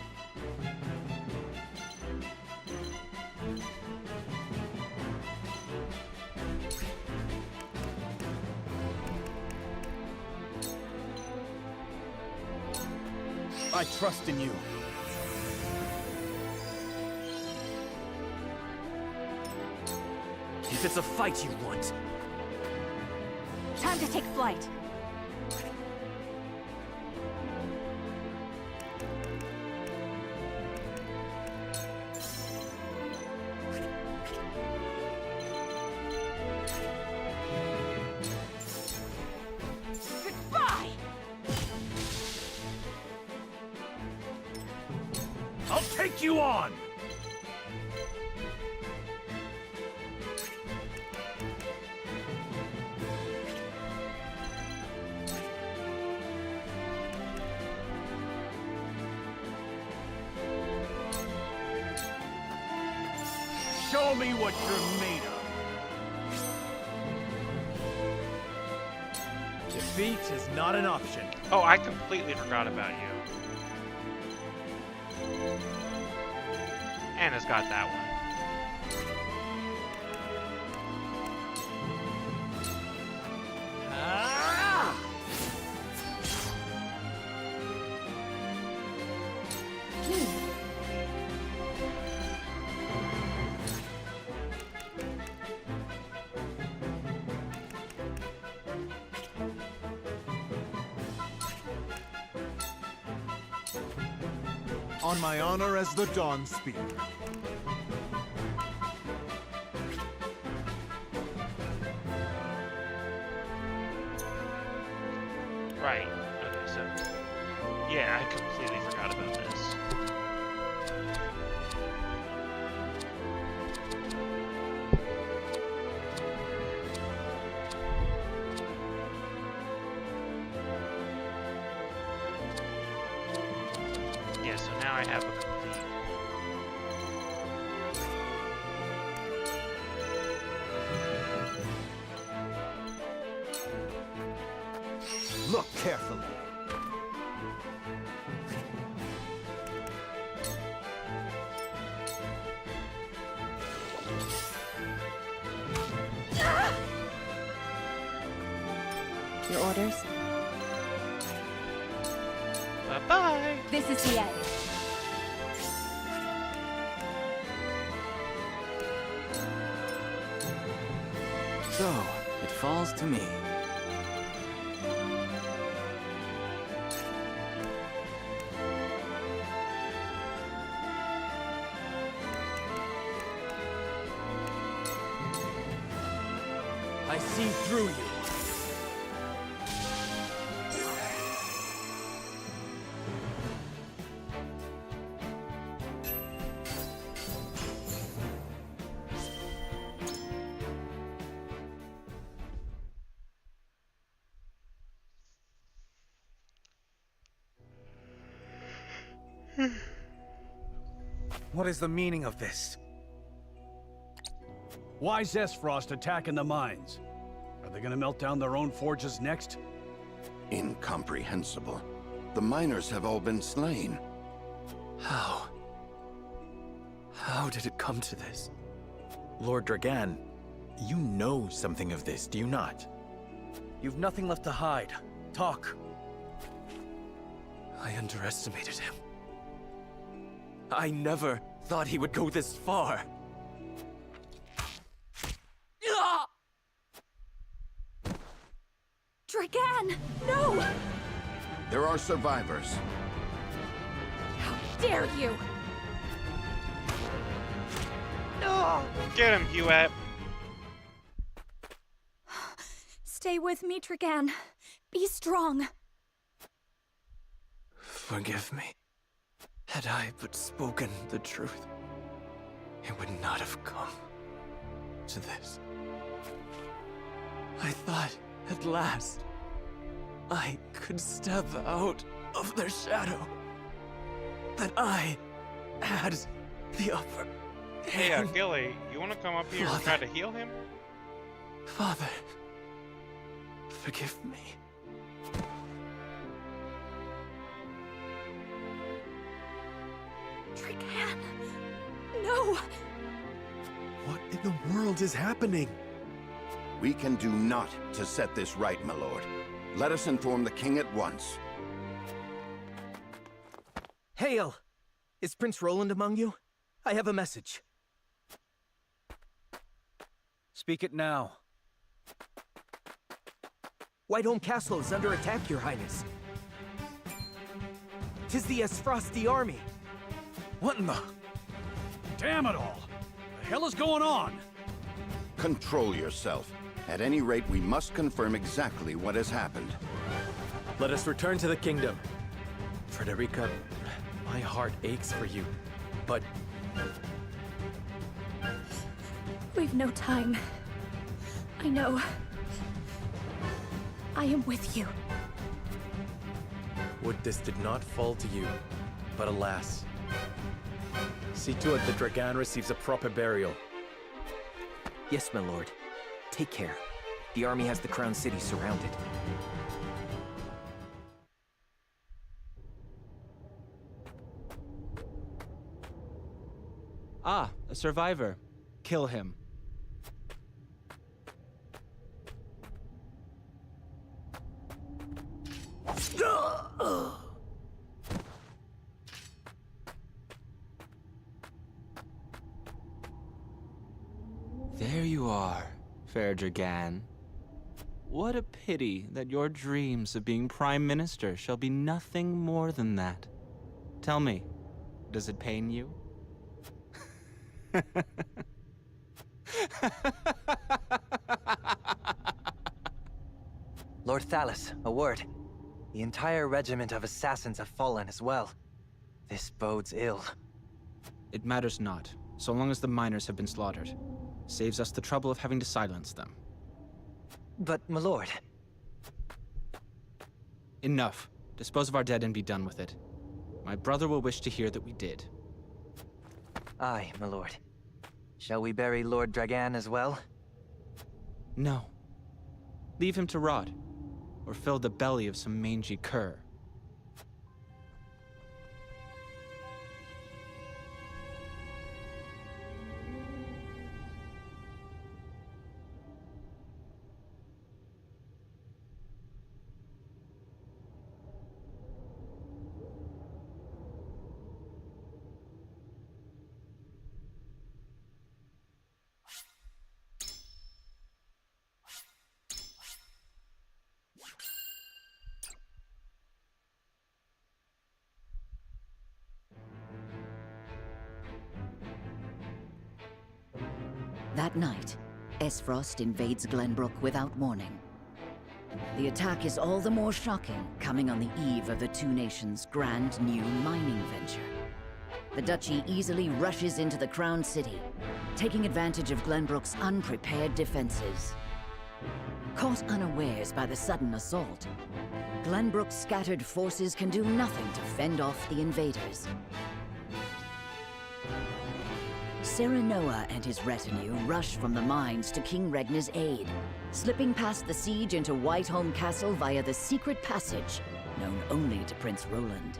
I trust in you. If it's a fight you want, Time to take flight. Goodbye! I'll take you on! Show me what you're made of. Defeat is not an option. Oh, I completely forgot about you. Anna's got that one. On my honor as the Dawn Speaker. Right. Okay, so... Yeah, I completely forgot about this. Yeah, so now I have a complete... Look carefully. Your orders? Bye-bye! This is the end. So, it falls to me. I see through you. What is the meaning of this? Why's Aesfrost attacking the mines? Are they gonna melt down their own forges next? Incomprehensible. The miners have all been slain. How? How did it come to this? Lord Dragan, you know something of this, do you not? You've nothing left to hide. Talk. I underestimated him. I never thought he would go this far. Dragan! No! There are survivors. How dare you! Get him, Hewitt. Stay with me, Dragan. Be strong. Forgive me. Had I but spoken the truth, it would not have come to this. I thought, at last, I could step out of their shadow. That I had the upper Hey, hand. Gilly, you want to come up here and try to heal him? Father, forgive me. Dragan! No! What in the world is happening? We can do naught to set this right, my lord. Let us inform the king at once. Hail! Is Prince Roland among you? I have a message. Speak it now. Whitehome Castle is under attack, your highness. 'Tis the Aesfrosti army. What in the... Damn it all! The hell is going on? Control yourself. At any rate, we must confirm exactly what has happened. Let us return to the kingdom. Frederica, my heart aches for you, but... We've no time. I know. I am with you. Would this did not fall to you, but alas. See to it that Dragan receives a proper burial. Yes, my lord. Take care. The army has the Crown City surrounded. Ah, a survivor. Kill him. There you are, fair Dragan. What a pity that your dreams of being Prime Minister shall be nothing more than that. Tell me, does it pain you? Lord Thalas, a word. The entire regiment of assassins have fallen as well. This bodes ill. It matters not, so long as the miners have been slaughtered. Saves us the trouble of having to silence them. But, my lord... Enough. Dispose of our dead and be done with it. My brother will wish to hear that we did. Aye, my lord. Shall we bury Lord Dragan as well? No. Leave him to rot, or fill the belly of some mangy cur. That night, Aesfrost invades Glenbrook without warning. The attack is all the more shocking, coming on the eve of the two nations' grand new mining venture. The Duchy easily rushes into the Crown City, taking advantage of Glenbrook's unprepared defenses. Caught unawares by the sudden assault, Glenbrook's scattered forces can do nothing to fend off the invaders. Serenoa and his retinue rush from the mines to King Regna's aid, slipping past the siege into Whiteholm Castle via the secret passage, known only to Prince Roland.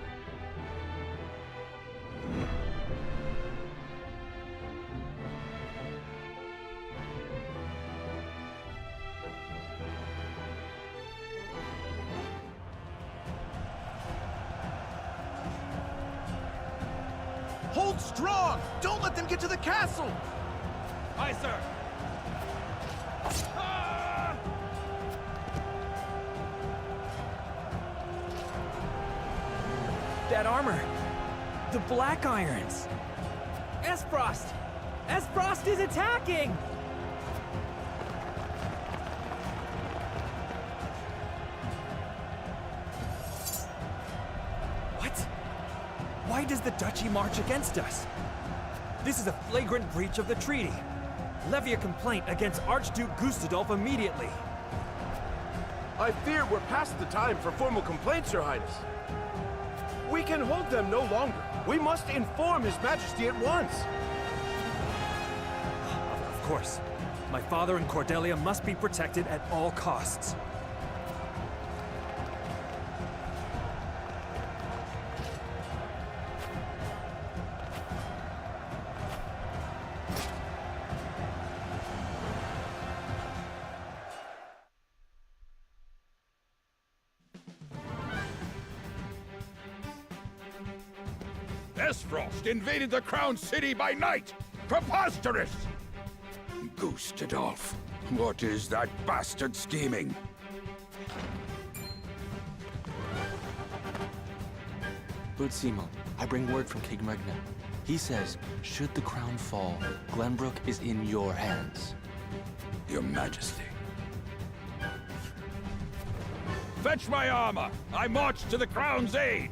Hold strong! Don't let them get to the castle! Aye, sir. That armor! The Black Irons! Aesfrost! Aesfrost is attacking! What? Why does the Duchy march against us? This is a flagrant breach of the treaty. Levy a complaint against Archduke Gustadolf immediately. I fear we're past the time for formal complaints, Your Highness. We can hold them no longer. We must inform His Majesty at once. Of course. My father and Cordelia must be protected at all costs. Aesfrost invaded the Crown City by night! Preposterous! Gustadolf, what is that bastard scheming? Bootsimo, I bring word from King Regna. He says, should the crown fall, Glenbrook is in your hands. Your Majesty. Fetch my armor! I march to the Crown's aid!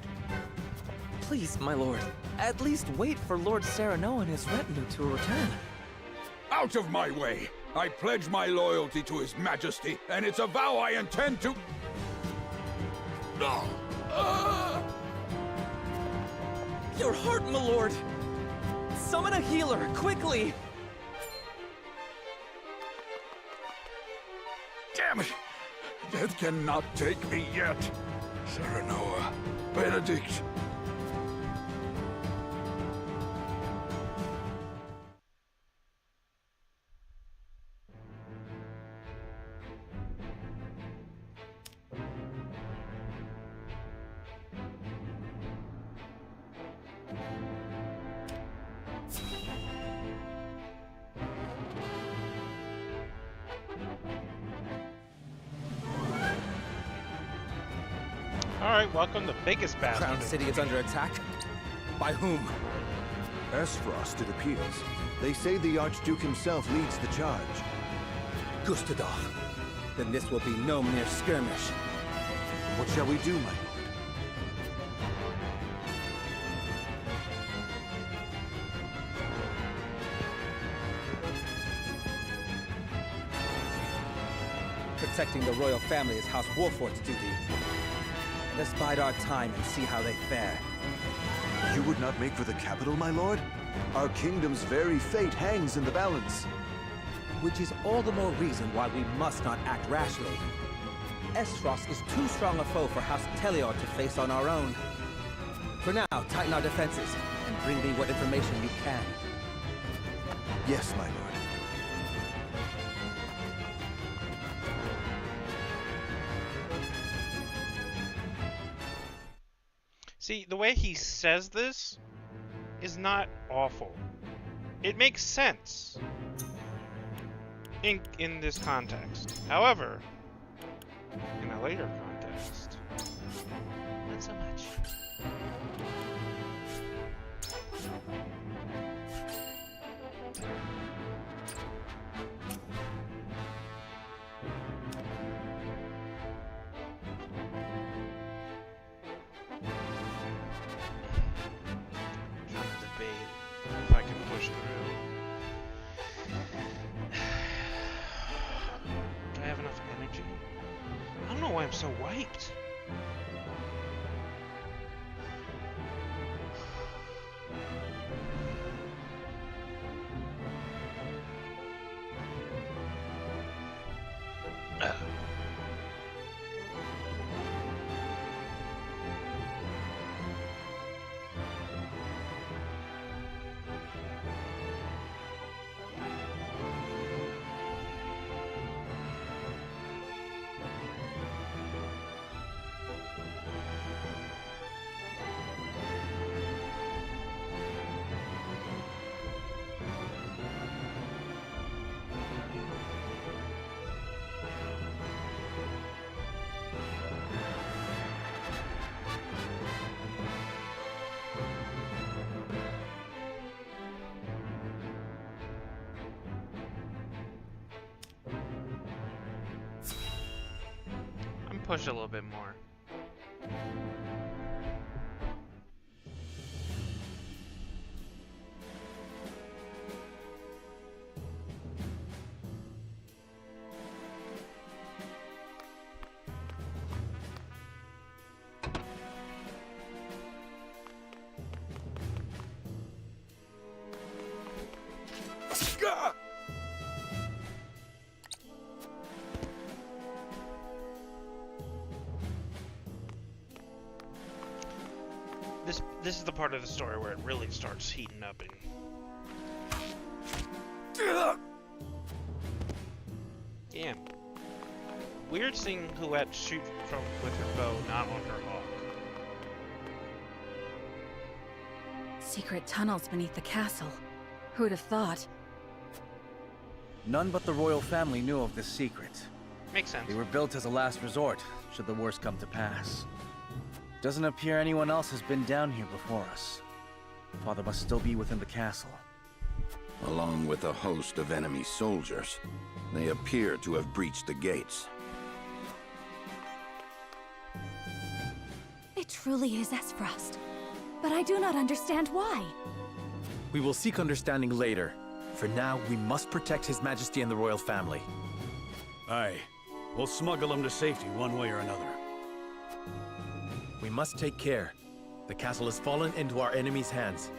Please, my lord, at least wait for Lord Serenoa and his retinue to return. Out of my way! I pledge my loyalty to His Majesty, and it's a vow I intend to... Your heart, my lord! Summon a healer, quickly! Damn it! Death cannot take me yet. Serenoa, Benedict. Alright, welcome to biggest battle. Crown City is under attack? By whom? Aesfrost, it appears. They say the Archduke himself leads the charge. Gustadolf. Then this will be no mere skirmish. What shall we do, my lord? Protecting the royal family is House Wolfort's duty. Let's bide our time and see how they fare. You would not make for the capital, my lord? Our kingdom's very fate hangs in the balance. Which is all the more reason why we must not act rashly. Aesfrost is too strong a foe for House Telior to face on our own. For now, tighten our defenses, and bring me what information you can. Yes, my lord. See, the way he says this is not awful. It makes sense in this context. However, in a later context, not so much. know why I'm so wiped. Push a little bit more. This is the part of the story where it really starts heating up and... Yeah. Weird seeing Huette shoot with her bow, not on her hawk. Secret tunnels beneath the castle. Who'd have thought? None but the royal family knew of this secret. Makes sense. They were built as a last resort, should the worst come to pass. Doesn't appear anyone else has been down here before us. Father must still be within the castle. Along with a host of enemy soldiers, they appear to have breached the gates. It truly is Aesfrost. But I do not understand why. We will seek understanding later. For now, we must protect His Majesty and the royal family. Aye. We'll smuggle him to safety one way or another. We must take care. The castle has fallen into our enemy's hands.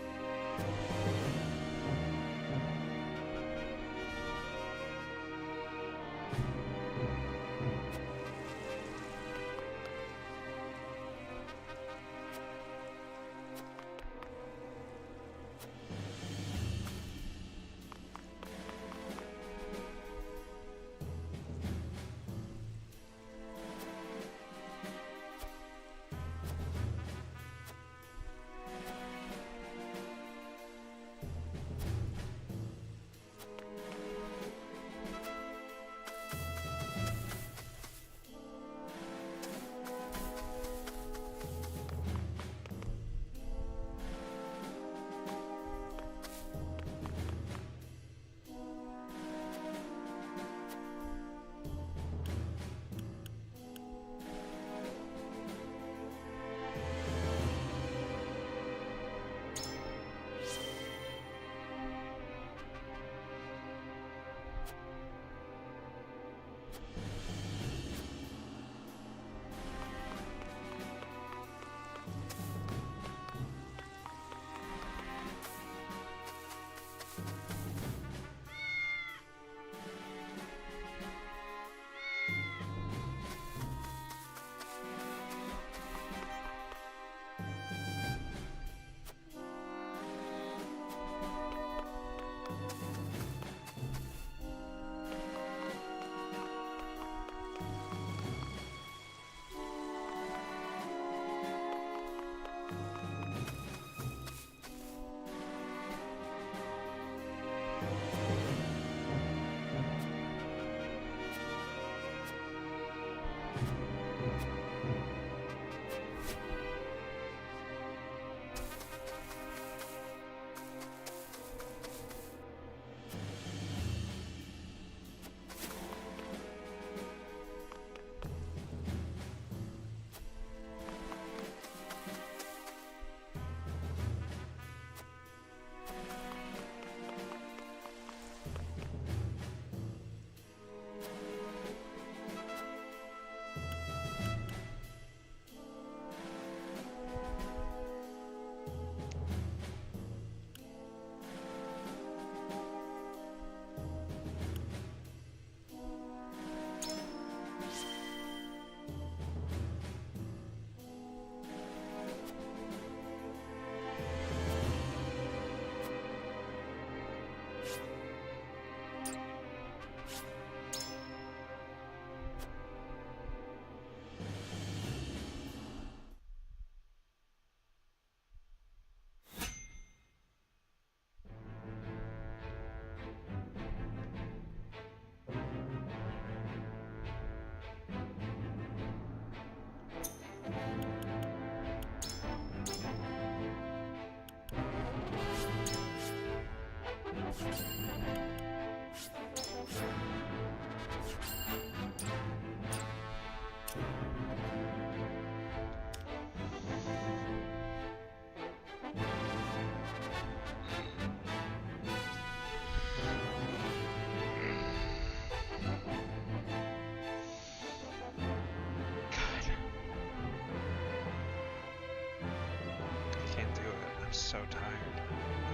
Can't do it. I'm so tired.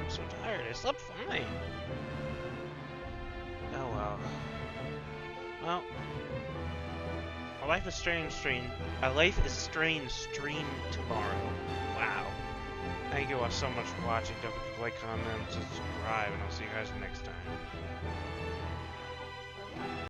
I'm so tired. I slept fine. Oh well. Well. A Life is Strange stream. A Life is Strange stream tomorrow. Wow. Thank you all so much for watching. Don't forget to like, comment, subscribe, and I'll see you guys next time.